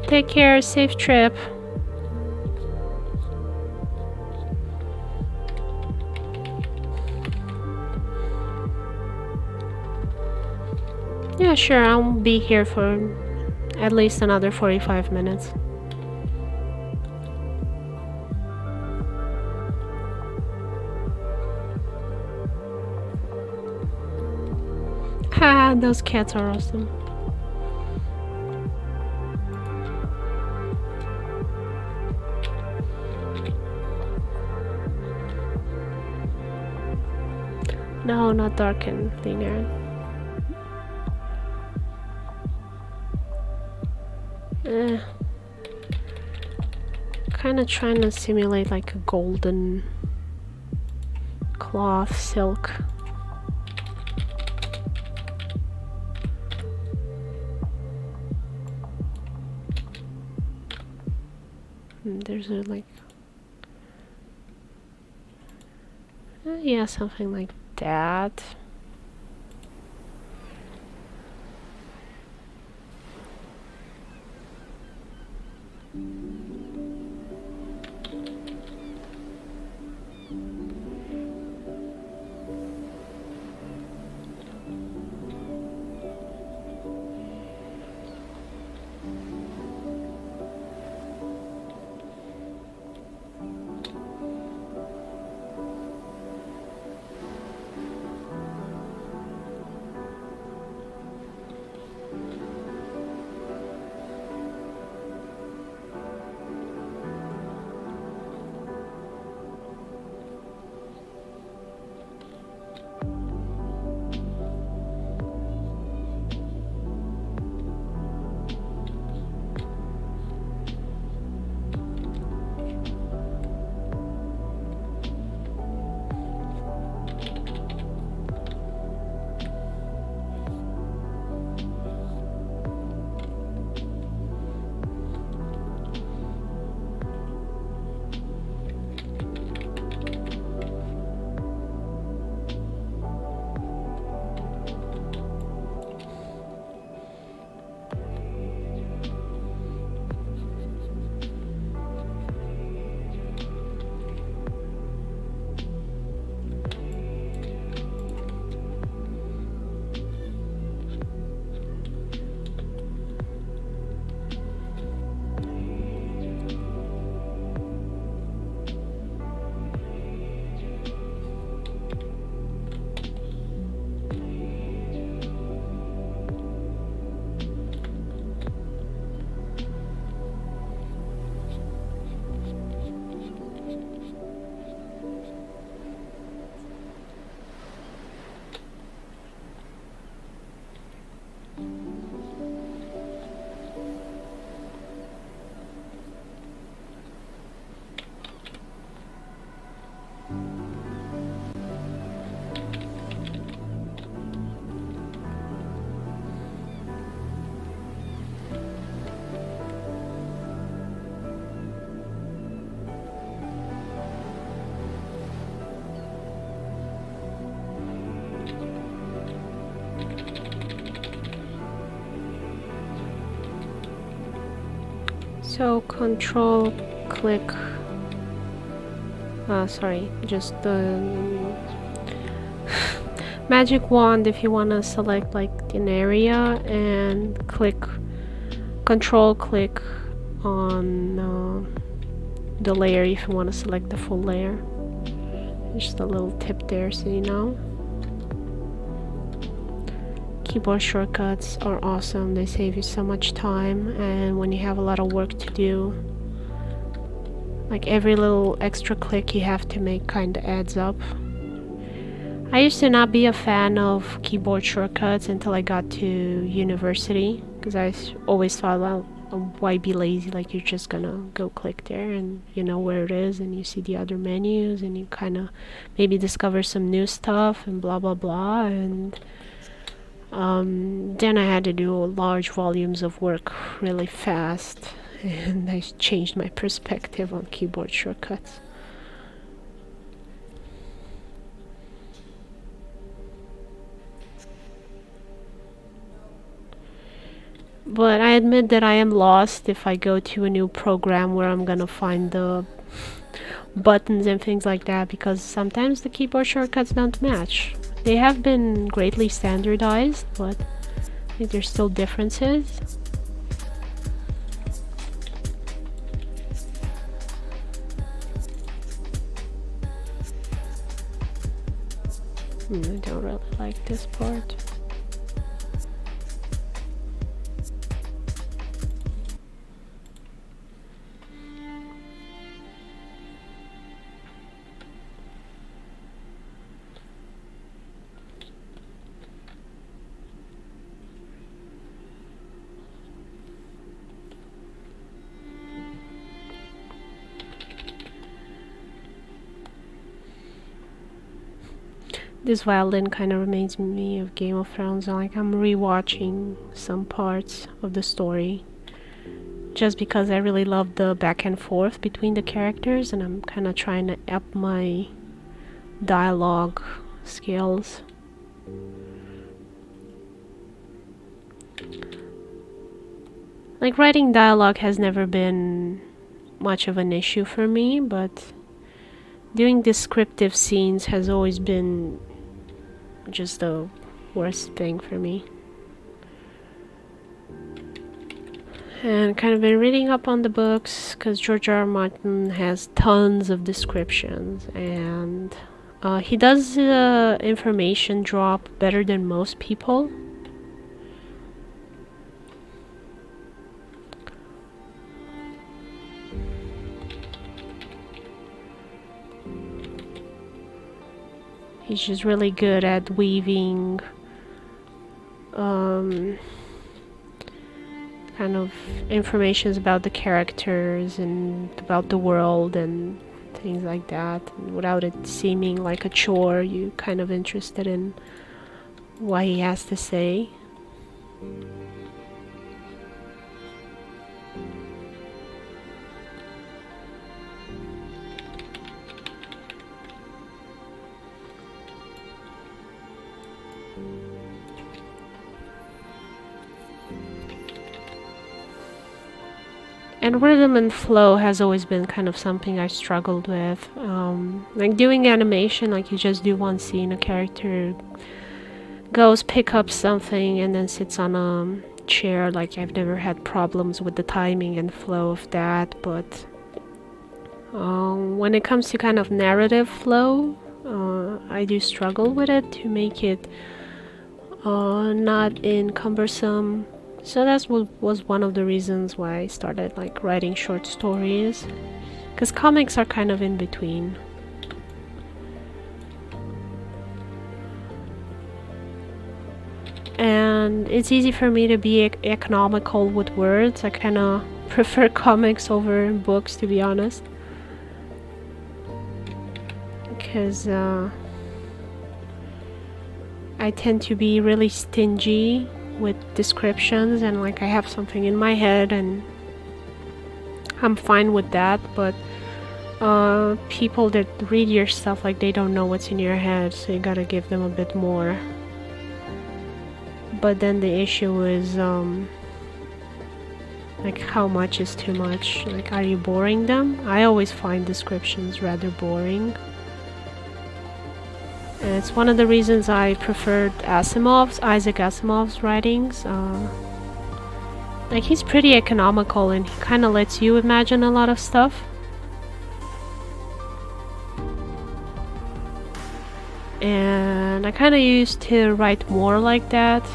Take care, safe trip. Yeah, sure, I'll be here for at least another 45 minutes. Haha, those cats are awesome. No, not dark and linear. Kind of trying to simulate like a golden cloth silk. There's a like, yeah, something like that. So control click, sorry, just the magic wand if you want to select like an area, and click, control click on the layer if you want to select the full layer. Just a little tip there so you know. Keyboard shortcuts are awesome. They save you so much time, and when you have a lot of work to do, like every little extra click you have to make kind of adds up. I used to not be a fan of keyboard shortcuts until I got to university, because I always thought, well, why be lazy? Like, you're just gonna go click there and you know where it is, and you see the other menus, and you kind of maybe discover some new stuff and blah blah blah. And then I had to do large volumes of work really fast, and I changed my perspective on keyboard shortcuts. But I admit that I am lost if I go to a new program where I'm gonna find the buttons and things like that, because sometimes the keyboard shortcuts don't match. They have been greatly standardized, but I think there's still differences. I don't really like this part. This violin kind of reminds me of Game of Thrones. Like, I'm rewatching some parts of the story just because I really love the back and forth between the characters, and I'm kind of trying to up my dialogue skills. Like, writing dialogue has never been much of an issue for me, but doing descriptive scenes has always been just the worst thing for me. And kind of been reading up on the books, because George R. R. Martin has tons of descriptions, and he does information drop better than most people. He's just really good at weaving kind of informations about the characters and about the world and things like that, and without it seeming like a chore. You're kind of interested in what he has to say. And rhythm and flow has always been kind of something I struggled with. Like doing animation, like you just do one scene, a character goes pick up something and then sits on a chair. Like, I've never had problems with the timing and flow of that, but when it comes to kind of narrative flow, I do struggle with it to make it not cumbersome. So that was one of the reasons why I started like writing short stories, because comics are kind of in between. And it's easy for me to be economical with words. I kind of prefer comics over books, to be honest, because I tend to be really stingy with descriptions, and like I have something in my head and I'm fine with that, but people that read your stuff, like, they don't know what's in your head, so you gotta give them a bit more. But then the issue is like, how much is too much? Like, are you boring them? I always find descriptions rather boring. And it's one of the reasons I preferred Isaac Asimov's writings. Like, he's pretty economical and he kind of lets you imagine a lot of stuff. And I kind of used to write more like that.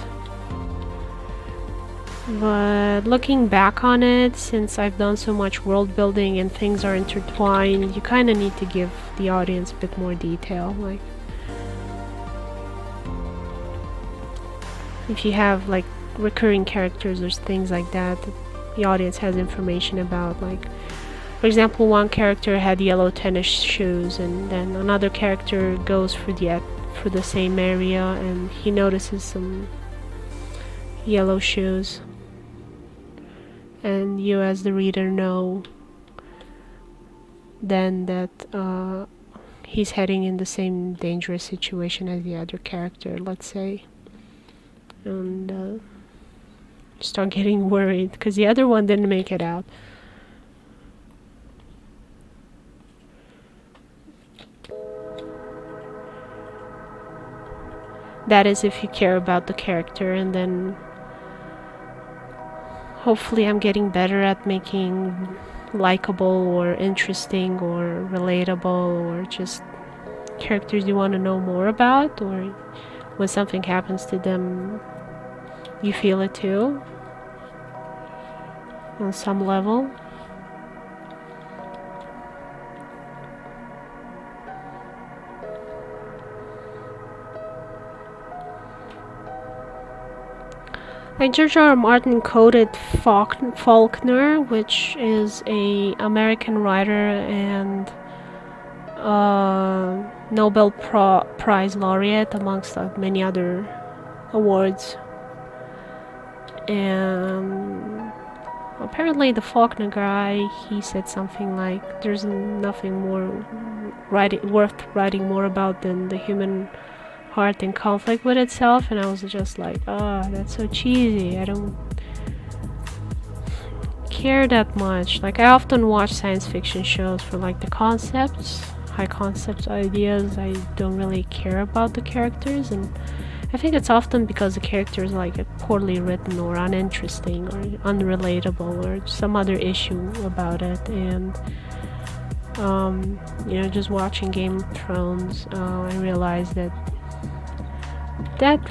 But looking back on it, since I've done so much world building and things are intertwined, you kind of need to give the audience a bit more detail. Like, if you have like recurring characters or things like that, the audience has information about. Like, for example, one character had yellow tennis shoes, and then another character goes for the same area and he notices some yellow shoes, and you as the reader know then that he's heading in the same dangerous situation as the other character, let's say. And start getting worried because the other one didn't make it out. That is if you care about the character, and then hopefully I'm getting better at making likable or interesting or relatable, or just characters you want to know more about, or when something happens to them you feel it too on some level. Like, George R. R. Martin quoted Faulkner, which is a American writer and Nobel Prize laureate, amongst many other awards. And apparently the Faulkner guy, he said something like, there's nothing more worth writing more about than the human heart in conflict with itself, and I was just like, that's so cheesy. I don't care that much. Like, I often watch science fiction shows for like the concepts, high concepts ideas. I don't really care about the characters, and I think it's often because the characters like are poorly written or uninteresting or unrelatable or some other issue about it. And just watching Game of Thrones, I realized that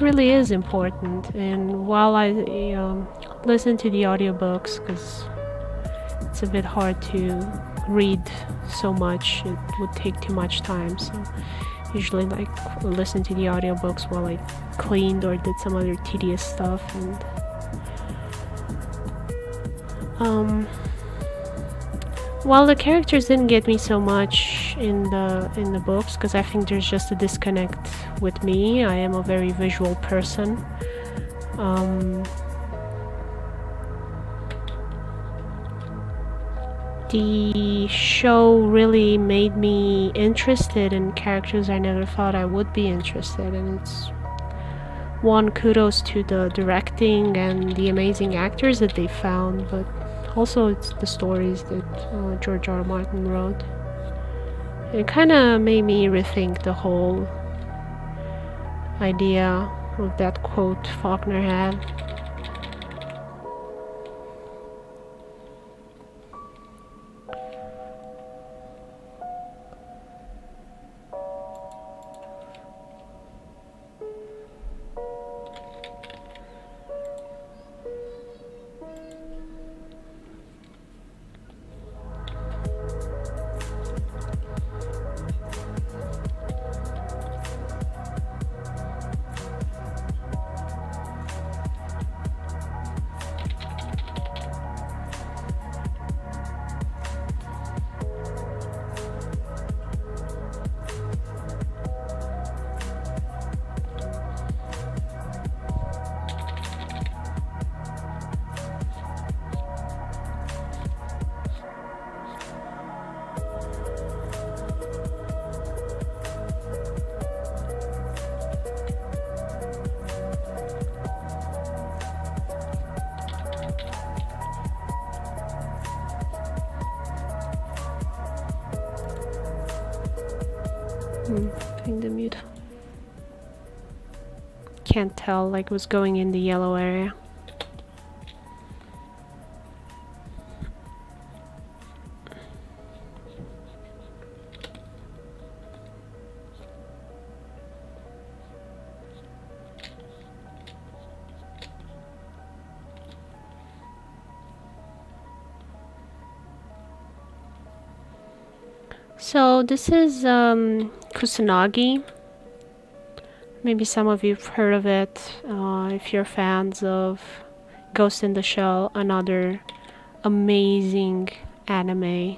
really is important. And while I listen to the audiobooks, because it's a bit hard to read so much, it would take too much time, so usually like listen to the audiobooks while I cleaned or did some other tedious stuff. And while the characters didn't get me so much in the books, because I think there's just a disconnect with me. I am a very visual person. The show really made me interested in characters I never thought I would be interested in. It's one, kudos to the directing and the amazing actors that they found, but also it's the stories that George R. R. Martin wrote. It kind of made me rethink the whole idea of that quote Faulkner had. Putting the mute. Can't tell, like, what's going in the yellow area. So this is Kusanagi. Maybe some of you've heard of it if you're fans of Ghost in the Shell, another amazing anime.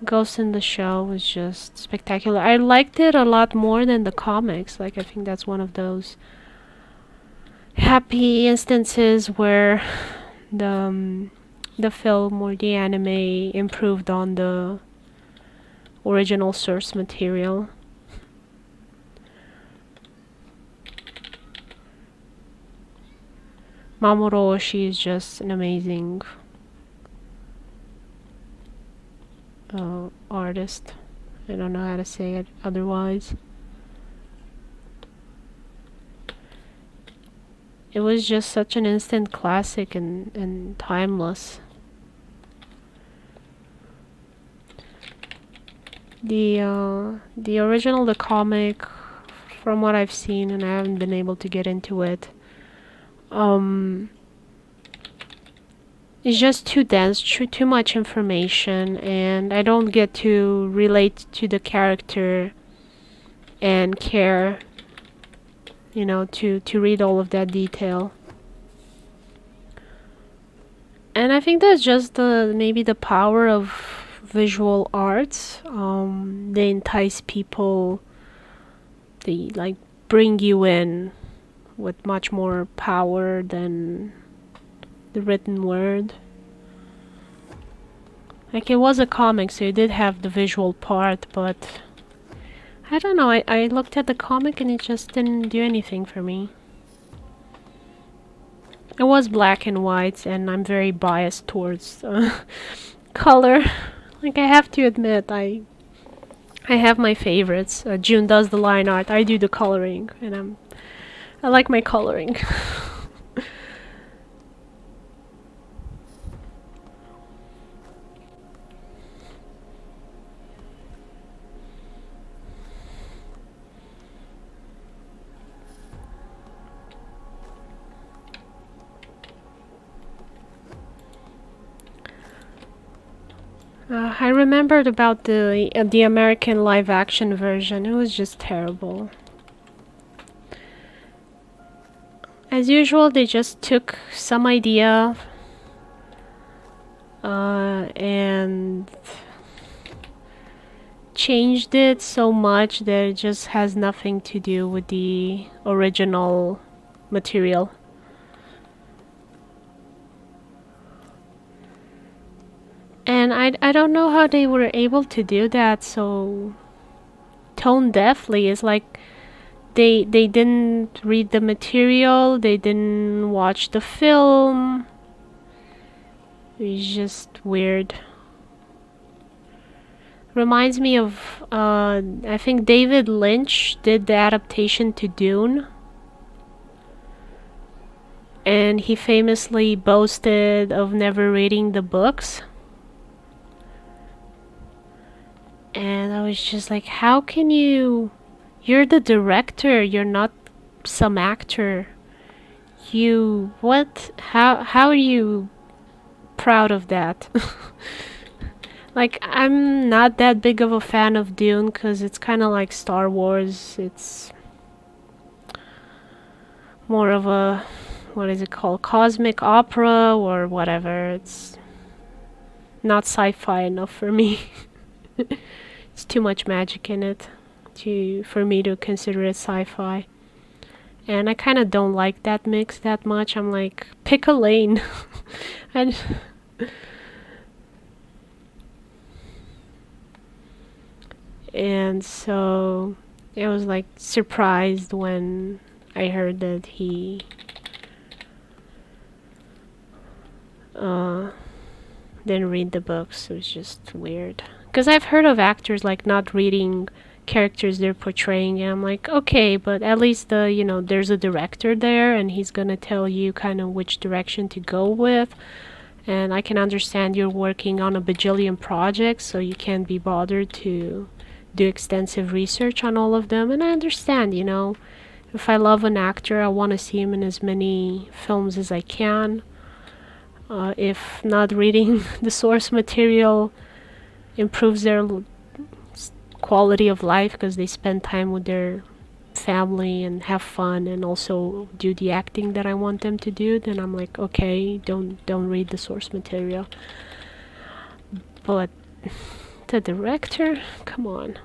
Ghost in the Shell was just spectacular. I liked it a lot more than the comics. Like, I think that's one of those happy instances where the film or the anime improved on the original source material. Mamoru Oshii is just an amazing artist. I don't know how to say it otherwise. It was just such an instant classic and timeless. The original, the comic, from what I've seen, and I haven't been able to get into it, it's just too dense, too much information, and I don't get to relate to the character and care, to read all of that detail. And I think that's just maybe the power of visual arts. They entice people, they bring you in with much more power than the written word. Like, it was a comic, so it did have the visual part, but I don't know, I looked at the comic and it just didn't do anything for me. It was black and white, and I'm very biased towards color. Like, I have to admit, I have my favorites. June does the line art, I do the coloring, and I like my coloring. I remembered about the American live action version. It was just terrible. As usual, they just took some idea and changed it so much that it just has nothing to do with the original material. And I don't know how they were able to do that so tone deafly. It's like they didn't read the material, they didn't watch the film. It's just weird. Reminds me of I think David Lynch did the adaptation to Dune, and he famously boasted of never reading the books. And I was just like, how can you... You're the director, you're not some actor. You... What? How are you proud of that? Like, I'm not that big of a fan of Dune because it's kind of like Star Wars. It's more of a... What is it called? Cosmic opera or whatever. It's not sci-fi enough for me. It's too much magic in it for me to consider it sci-fi. And I kind of don't like that mix that much. I'm like, pick a lane. And so I was like surprised when I heard that he didn't read the books. It was just weird. Because I've heard of actors like not reading characters they're portraying, and I'm like, okay, but at least there's a director there and he's gonna tell you kind of which direction to go with. And I can understand you're working on a bajillion projects, so you can't be bothered to do extensive research on all of them. And I understand, if I love an actor, I want to see him in as many films as I can. If not reading the source material improves their quality of life because they spend time with their family and have fun and also do the acting that I want them to do, then I'm like, okay, don't read the source material. But the director, come on.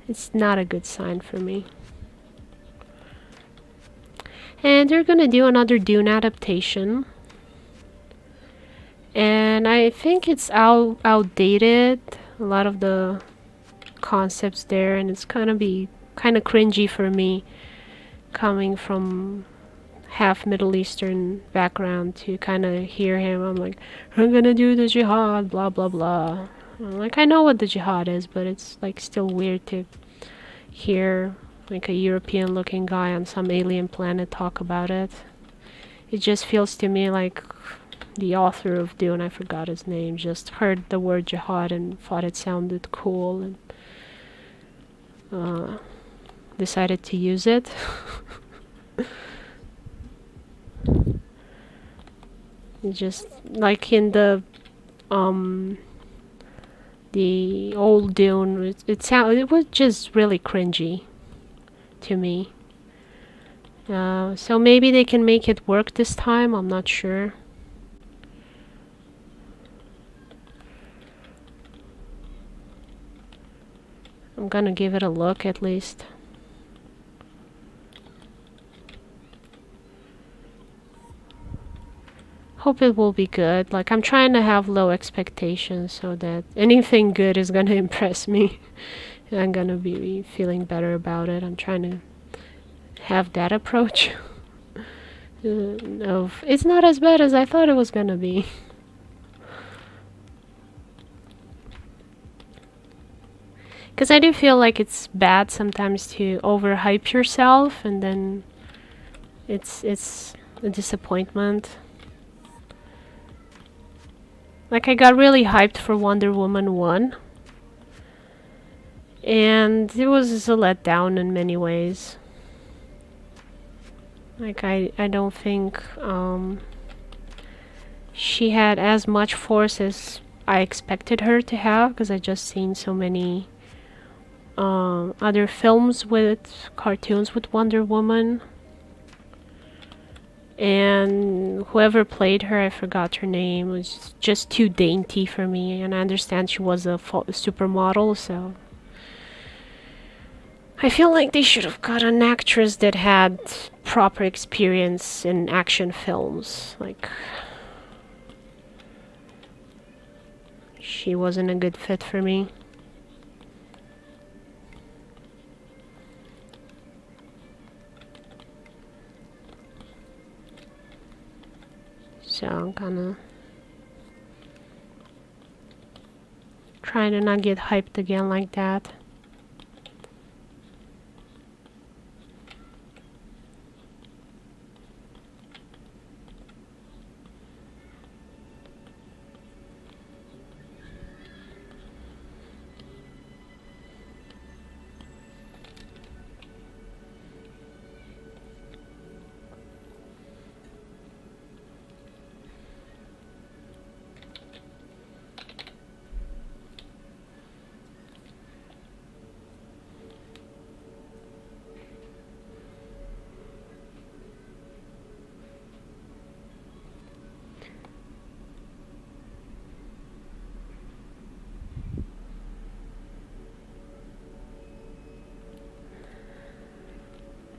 It's not a good sign for me. And they're gonna do another Dune adaptation. And I think it's outdated, a lot of the concepts there, and it's gonna be kind of cringy for me, coming from half Middle Eastern background, to kind of hear him. I'm like, I'm gonna do the jihad, blah blah blah. I'm like, I know what the jihad is, but it's like still weird to hear like a European looking guy on some alien planet talk about it. It just feels to me like the author of Dune, I forgot his name, just heard the word jihad and thought it sounded cool and decided to use it. Just like in the old Dune, it was just really cringy to me. So maybe they can make it work this time, I'm not sure. I'm gonna give it a look at least. hope it will be good. Like, I'm trying to have low expectations so that anything good is gonna impress me. And I'm gonna be feeling better about it. I'm trying to have that approach. Of it's not as bad as I thought it was gonna be. Because I do feel like it's bad sometimes to overhype yourself and then it's a disappointment. Like, I got really hyped for Wonder Woman 1, and it was a letdown in many ways. Like, I don't think she had as much force as I expected her to have, because I just seen so many other films with cartoons with Wonder Woman. And whoever played her, I forgot her name, was just too dainty for me. And I understand she was a supermodel, so I feel like they should have got an actress that had proper experience in action films. Like, she wasn't a good fit for me. So I'm kinda trying to not get hyped again like that.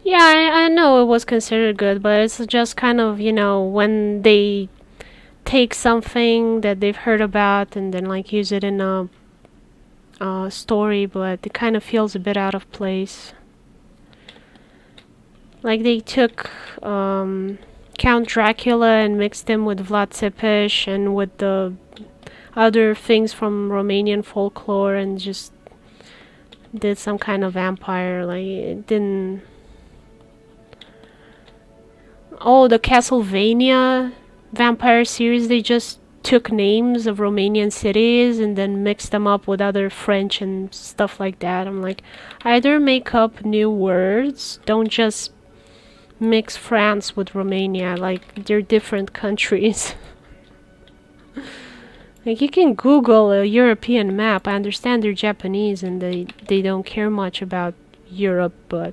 Yeah, I know it was considered good, but it's just kind of, when they take something that they've heard about and then like use it in a story, but it kind of feels a bit out of place. Like, they took Count Dracula and mixed him with Vlad Tepes and with the other things from Romanian folklore and just did some kind of vampire. Like, it didn't. Oh, the Castlevania vampire series, they just took names of Romanian cities and then mixed them up with other French and stuff like that. I'm like, either make up new words, don't just mix France with Romania. Like, they're different countries. Like, you can Google a European map. I understand they're Japanese and they don't care much about Europe, but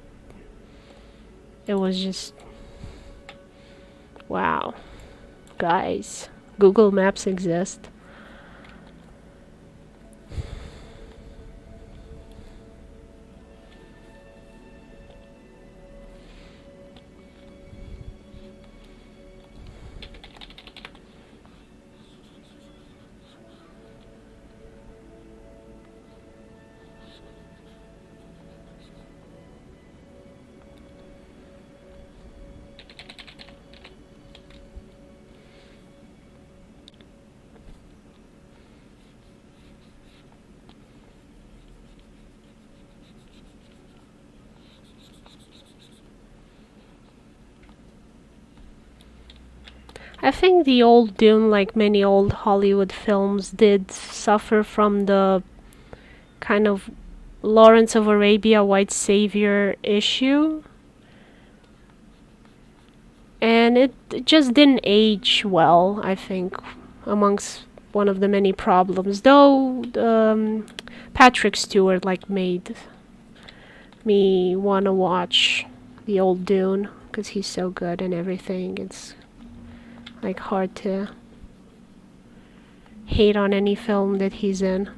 it was just, wow. Guys, Google Maps exist. I think the old Dune, like many old Hollywood films, did suffer from the kind of Lawrence of Arabia white savior issue. And it just didn't age well, I think, amongst one of the many problems. Though Patrick Stewart like made me want to watch the old Dune because he's so good and everything. It's like hard to hate on any film that he's in.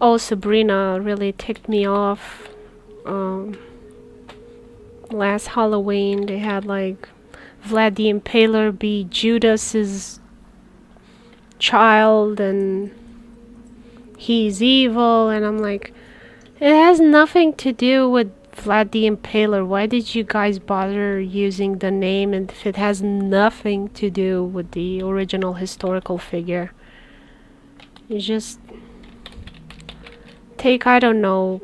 Oh, Sabrina really ticked me off. Last Halloween, they had like Vlad the Impaler be Judas's child, and he's evil, and I'm like, it has nothing to do with Vlad the Impaler. Why did you guys bother using the name and if it has nothing to do with the original historical figure? You just take, I don't know,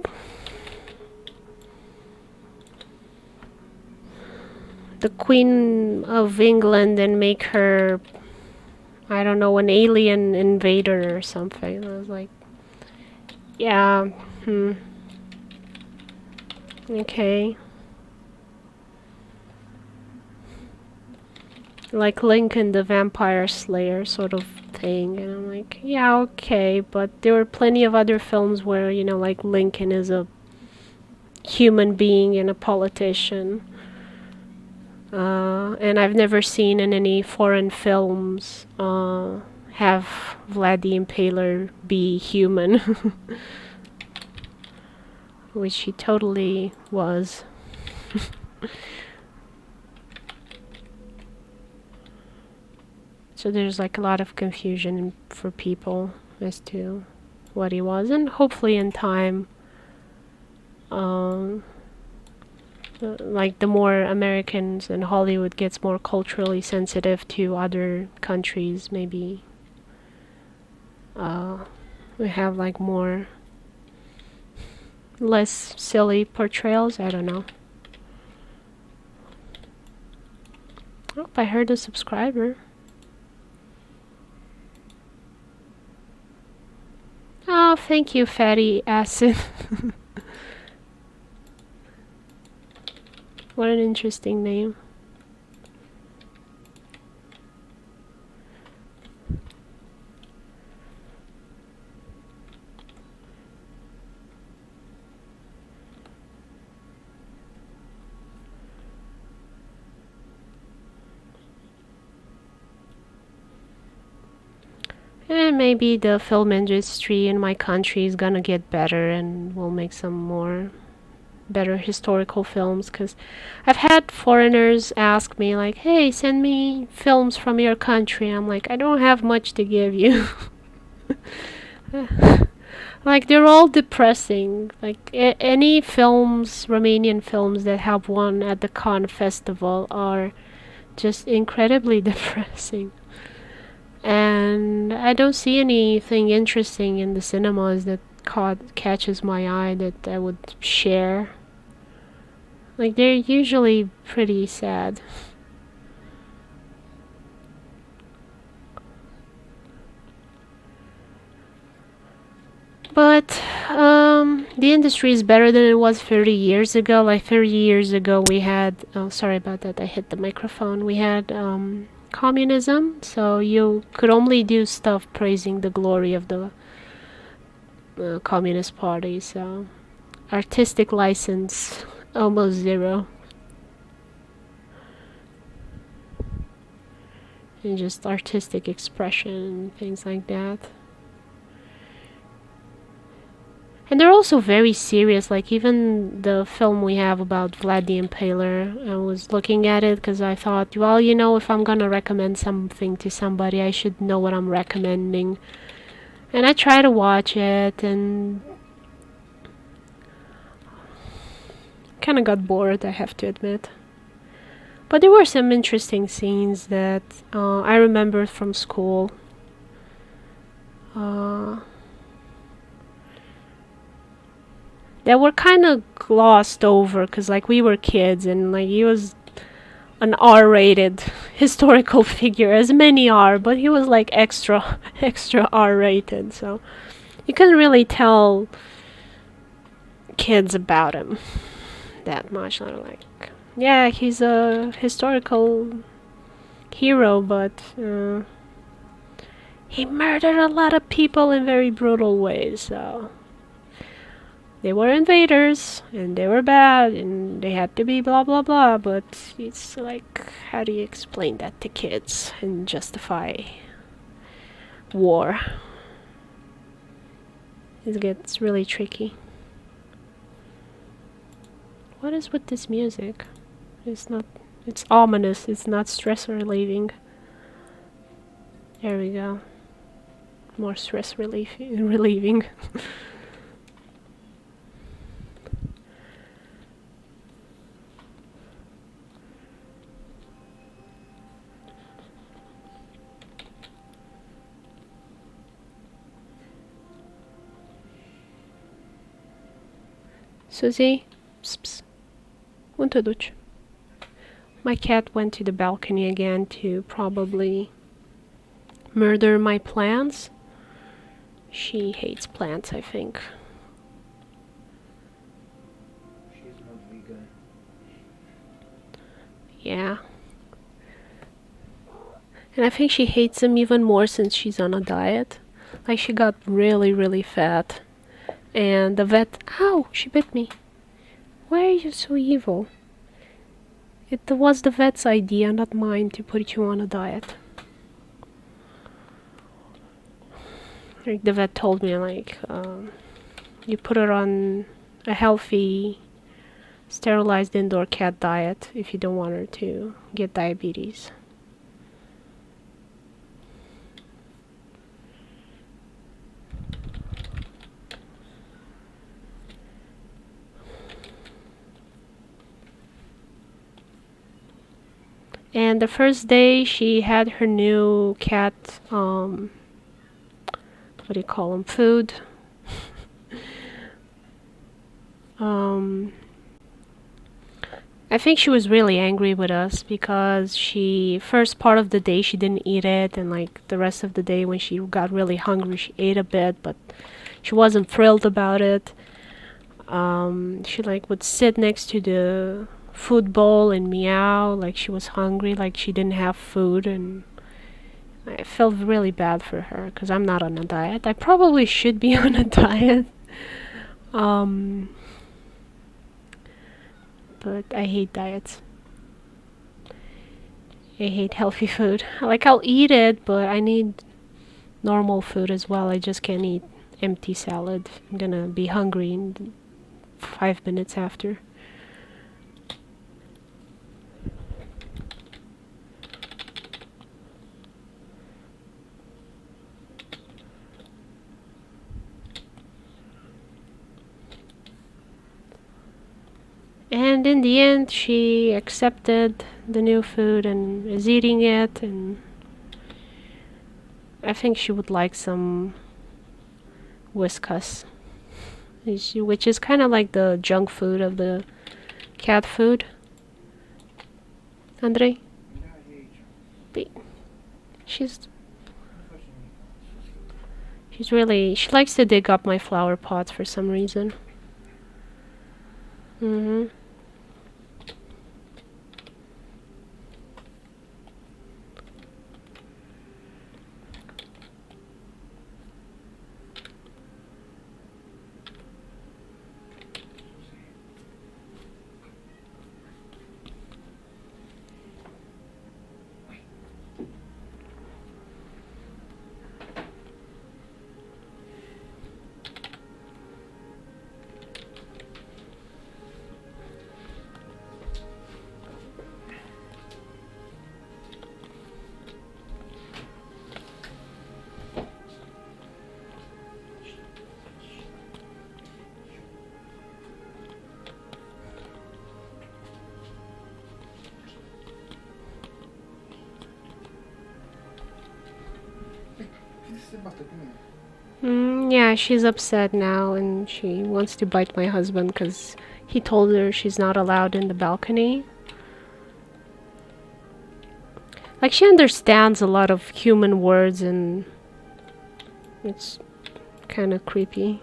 the Queen of England and make her, I don't know, an alien invader or something. I was like, yeah, okay. Like Lincoln the Vampire Slayer sort of thing. And I'm like, yeah, okay. But there were plenty of other films where, you know, like Lincoln is a human being and a politician. And I've never seen in any foreign films have Vlad the Impaler be human. Which he totally was. So there's like a lot of confusion for people as to what he was, and hopefully in time, like the more Americans and Hollywood gets more culturally sensitive to other countries, maybe we have like more less silly portrayals. I don't know. Oh, I heard a subscriber. Oh, thank you, Fatty Acid. What an interesting name. And maybe the film industry in my country is gonna get better and we'll make some more better historical films, because I've had foreigners ask me like, hey, send me films from your country. I'm like, I don't have much to give you. Like, they're all depressing. Like, any films, Romanian films that have won at the Cannes festival are just incredibly depressing. And I don't see anything interesting in the cinemas that catches my eye that I would share. Like, they're usually pretty sad. But the industry is better than it was 30 years ago. Like 30 years ago we had, oh sorry about that, I hit the microphone. We had communism, so you could only do stuff praising the glory of the Communist Party, so artistic license almost zero. And just artistic expression and things like that. And they're also very serious, like even the film we have about Vlad the Impaler, I was looking at it because I thought, well, you know, if I'm gonna recommend something to somebody, I should know what I'm recommending. And I try to watch it and kind of got bored, I have to admit. But there were some interesting scenes that I remembered from school. That were kind of glossed over because like we were kids and like he was an R-rated historical figure, as many are, but he was like extra R-rated, so you couldn't really tell kids about him that much. They're like, yeah, he's a historical hero, but he murdered a lot of people in very brutal ways, so they were invaders and they were bad and they had to be blah blah blah, but it's like, how do you explain that to kids and justify war? It gets really tricky. What is with this music? It's ominous, it's not stress relieving. There we go. More stress relieving. Susie, psst, psst. Unde duci? My cat went to the balcony again to probably murder my plants. She hates plants, I think. She's not vegan. Yeah. And I think she hates them even more since she's on a diet. Like, she got really, really fat. And the vet... Ow! She bit me. Why are you so evil? It was the vet's idea, not mine, to put you on a diet. Like, the vet told me, like, you put her on a healthy, sterilized indoor cat diet if you don't want her to get diabetes. And the first day she had her new cat, what do you call them, food. I think she was really angry with us because first part of the day she didn't eat it, and like the rest of the day when she got really hungry she ate a bit, but she wasn't thrilled about it. She like would sit next to the food bowl and meow like she was hungry, like she didn't have food, and I felt really bad for her because I'm not on a diet. I probably should be on a diet. But I hate diets. I hate healthy food. Like, I'll eat it, but I need normal food as well. I just can't eat empty salad. I'm gonna be hungry in 5 minutes after. And in the end, she accepted the new food and is eating it, and I think she would like some Whiskas, which is kind of like the junk food of the cat food. Andrei? She's she likes to dig up my flower pots for some reason. Yeah, she's upset now and she wants to bite my husband because he told her she's not allowed in the balcony. Like, she understands a lot of human words and it's kind of creepy.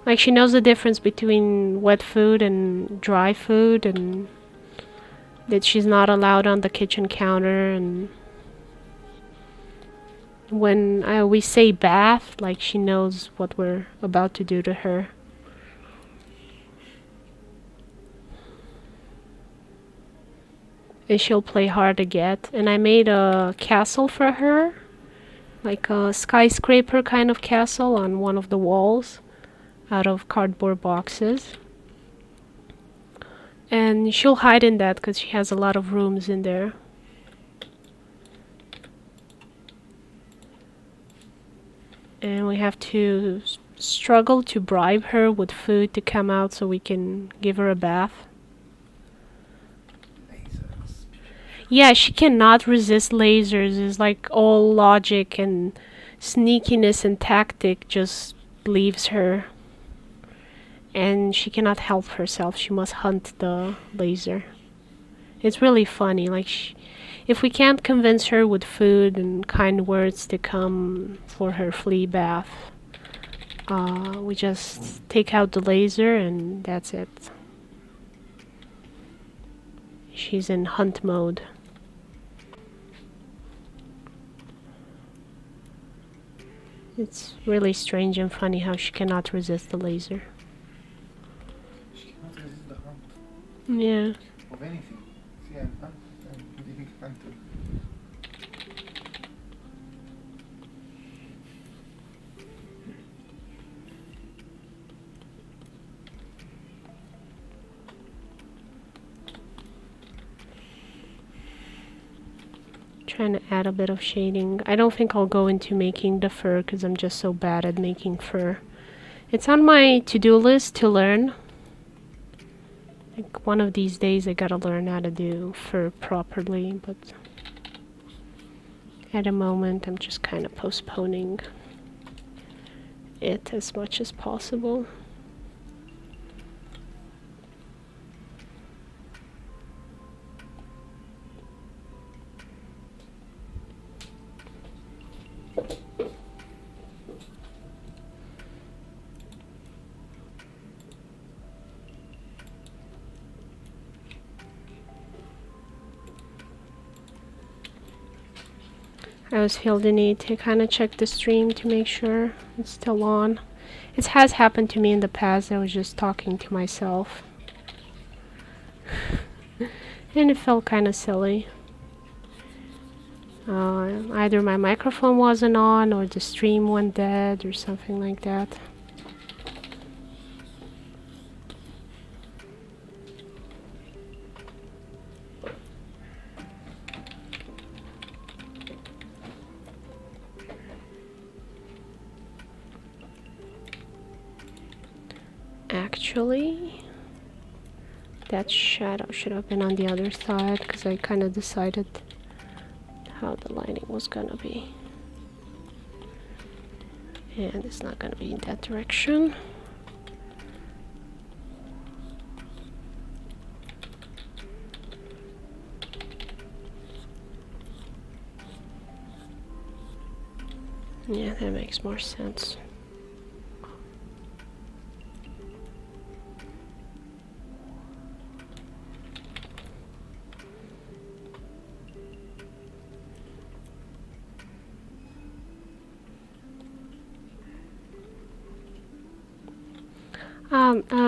Like, she knows the difference between wet food and dry food, and that she's not allowed on the kitchen counter, and when we say bath, like, she knows what we're about to do to her. And she'll play hard to get. And I made a castle for her. like a skyscraper kind of castle on one of the walls out of cardboard boxes. And she'll hide in that because she has a lot of rooms in there. And we have to struggle to bribe her with food to come out so we can give her a bath. Lasers. Yeah, she cannot resist lasers. It's like all logic and sneakiness and tactic just leaves her. And she cannot help herself. She must hunt the laser. It's really funny. Like, if we can't convince her with food and kind words to come for her flea bath, we just take out the laser and that's it. She's in hunt mode. It's really strange and funny how she cannot resist the laser. She cannot resist the hunt Yeah. of anything. See, I'm living hunter. Trying to add a bit of shading. I don't think I'll go into making the fur because I'm just so bad at making fur. It's on my to-do list to learn. Like, one of these days I gotta learn how to do fur properly, but at the moment I'm just kind of postponing it as much as possible. I always feel the need to kind of check the stream to make sure it's still on. It has happened to me in the past. I was just talking to myself. And it felt kind of silly. Either my microphone wasn't on or the stream went dead or something like that. Actually, that shadow should have been on the other side because I kind of decided how the lighting was gonna be. And it's not gonna be in that direction. Yeah, that makes more sense.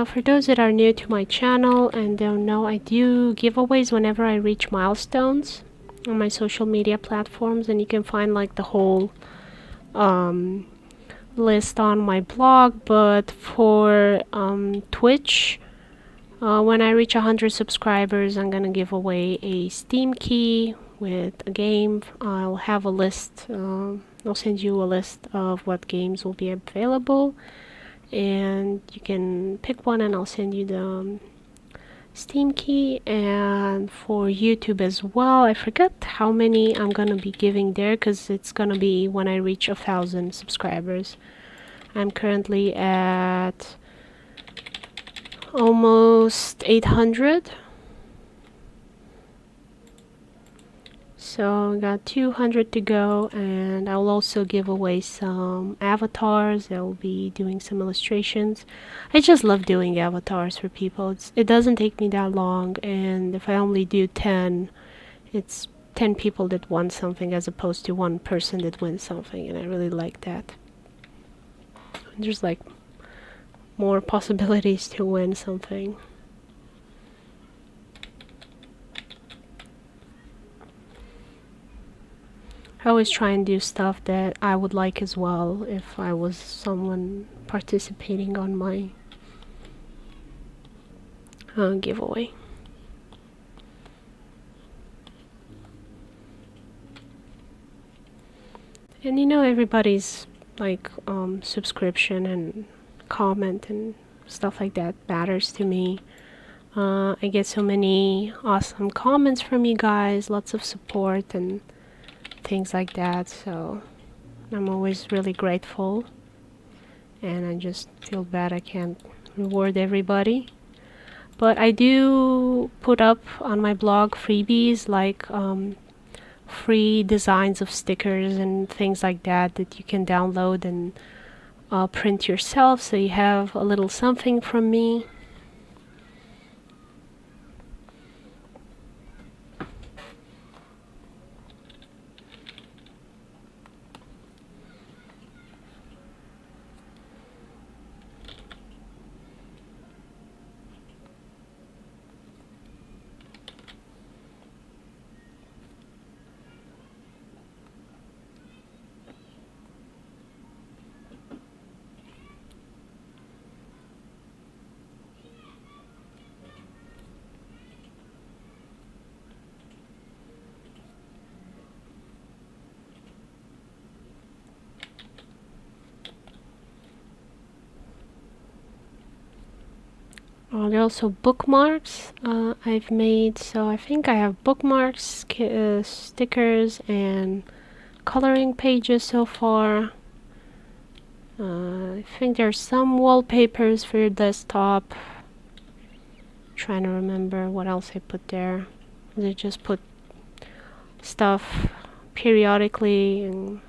For those that are new to my channel and don't know, I do giveaways whenever I reach milestones on my social media platforms, and you can find like the whole list on my blog. But for Twitch, when I reach 100 subscribers, I'm gonna give away a Steam key with a game. I'll have a list. I'll send you a list of what games will be available, and you can pick one and I'll send you the Steam key. And for YouTube as well, I forget how many I'm gonna be giving there because it's gonna be when I reach 1,000 subscribers. I'm currently at almost 800. So I got 200 to go, and I'll also give away some avatars. I'll be doing some illustrations. I just love doing avatars for people. It doesn't take me that long, and if I only do 10, it's 10 people that won something as opposed to one person that wins something, and I really like that. There's like more possibilities to win something. I always try and do stuff that I would like as well if I was someone participating on my giveaway. And you know, everybody's like subscription and comment and stuff like that matters to me. I get so many awesome comments from you guys, lots of support and things like that, so I'm always really grateful, and I just feel bad I can't reward everybody. But I do put up on my blog freebies like free designs of stickers and things like that that you can download and print yourself, so you have a little something from me. There are also bookmarks I've made, so I think I have bookmarks, stickers, and coloring pages so far. I think there's some wallpapers for your desktop. Trying to remember what else I put there. I just put stuff periodically and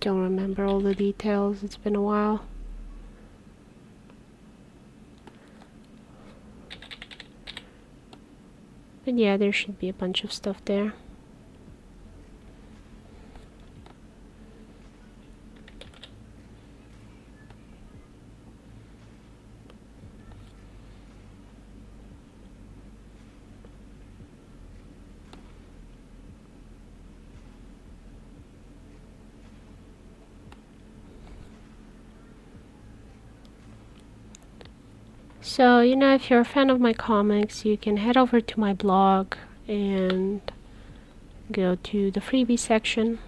don't remember all the details. It's been a while. But yeah, there should be a bunch of stuff there. So, you know, if you're a fan of my comics, you can head over to my blog and go to the freebie section.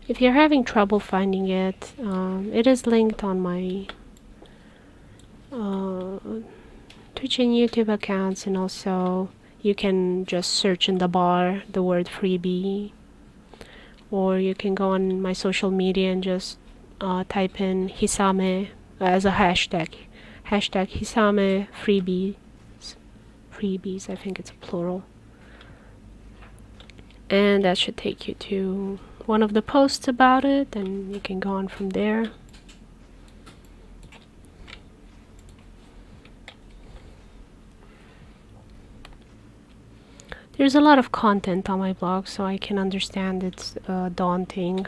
If you're having trouble finding it, it is linked on my Twitch and YouTube accounts, and also you can just search in the bar the word freebie, or you can go on my social media and just type in Hisame as a hashtag Hisame freebies, I think it's plural, and that should take you to one of the posts about it, and you can go on from there. There's a lot of content on my blog, so I can understand it's daunting.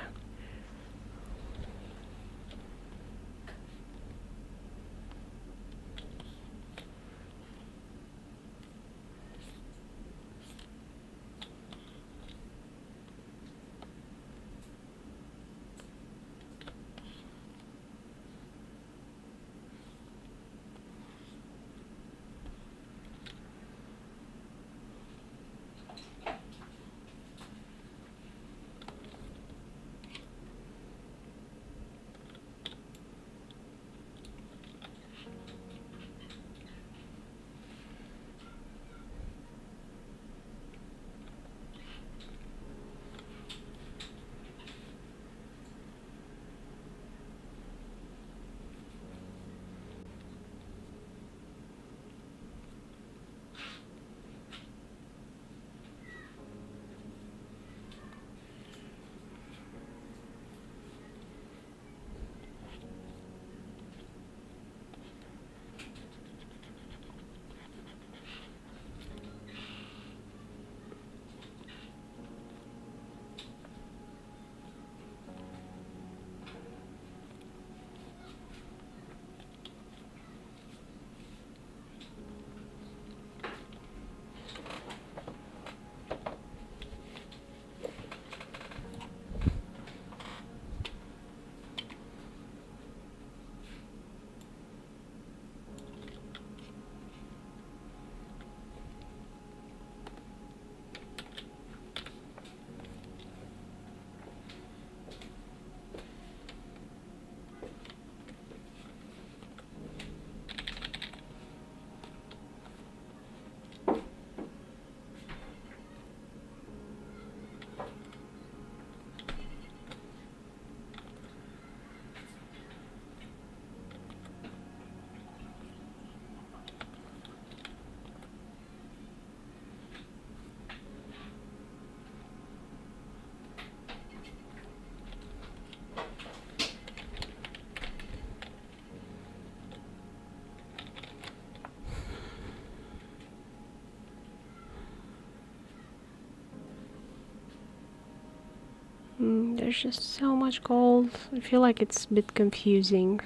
There's just so much gold. I feel like it's a bit confusing.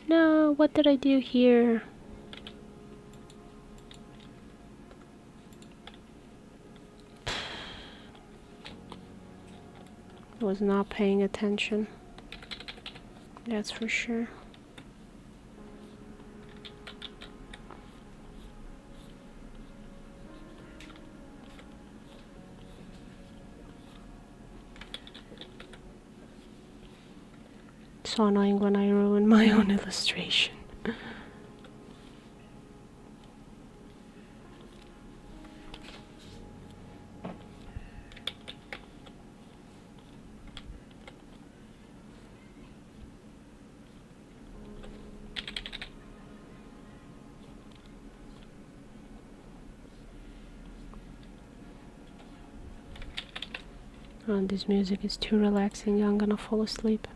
No, what did I do here? I was not paying attention. That's for sure. So annoying when I ruin my own illustration. Oh, this music is too relaxing. I'm gonna fall asleep.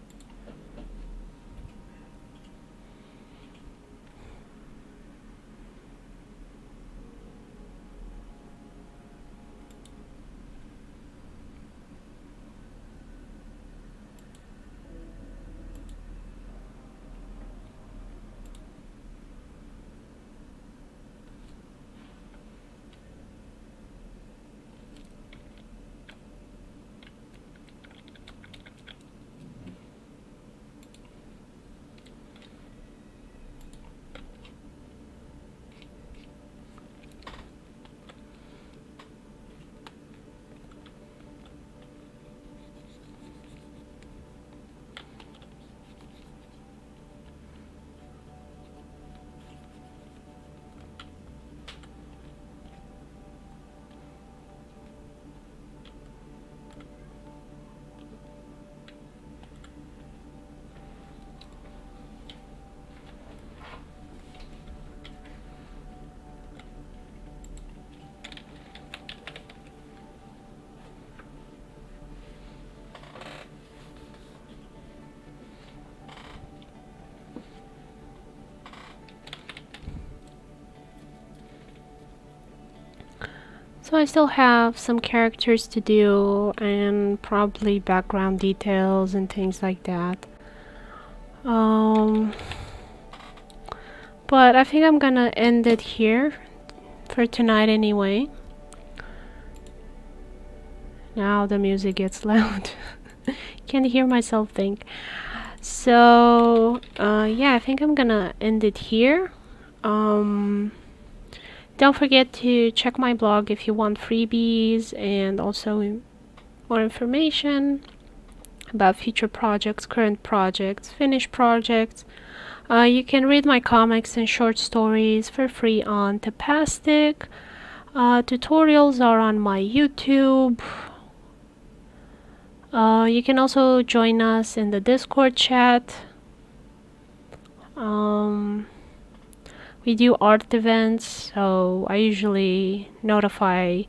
So I still have some characters to do and probably background details and things like that. But I think I'm gonna end it here for tonight anyway. Now the music gets loud. Can't hear myself think. So yeah, I think I'm gonna end it here. Don't forget to check my blog if you want freebies and also more information about future projects, current projects, finished projects. You can read my comics and short stories for free on Tapastic. Tutorials are on my YouTube. You can also join us in the Discord chat. We do art events, so I usually notify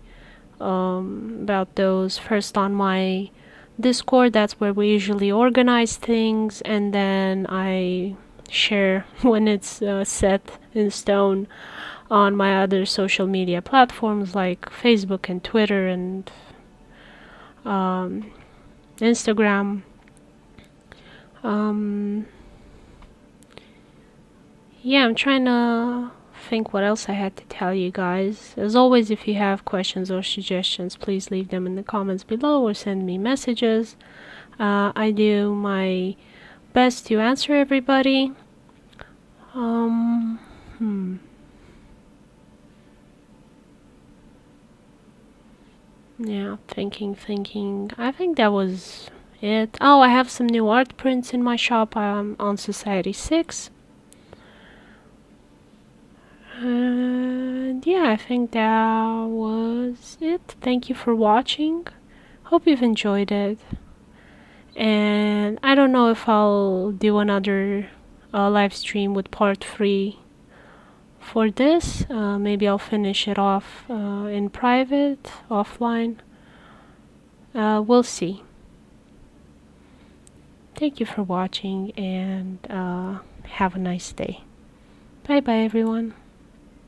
about those first on my Discord. That's where we usually organize things, and then I share when it's set in stone on my other social media platforms like Facebook and Twitter and Instagram. Yeah, I'm trying to think what else I had to tell you guys. As always, if you have questions or suggestions, please leave them in the comments below or send me messages. I do my best to answer everybody. Yeah, thinking. I think that was it. Oh, I have some new art prints in my shop. I'm on Society 6. And yeah, I think that was it. Thank you for watching. Hope you've enjoyed it. And I don't know if I'll do another live stream with part 3 for this. Maybe I'll finish it off in private, offline. We'll see. Thank you for watching and have a nice day. Bye bye everyone.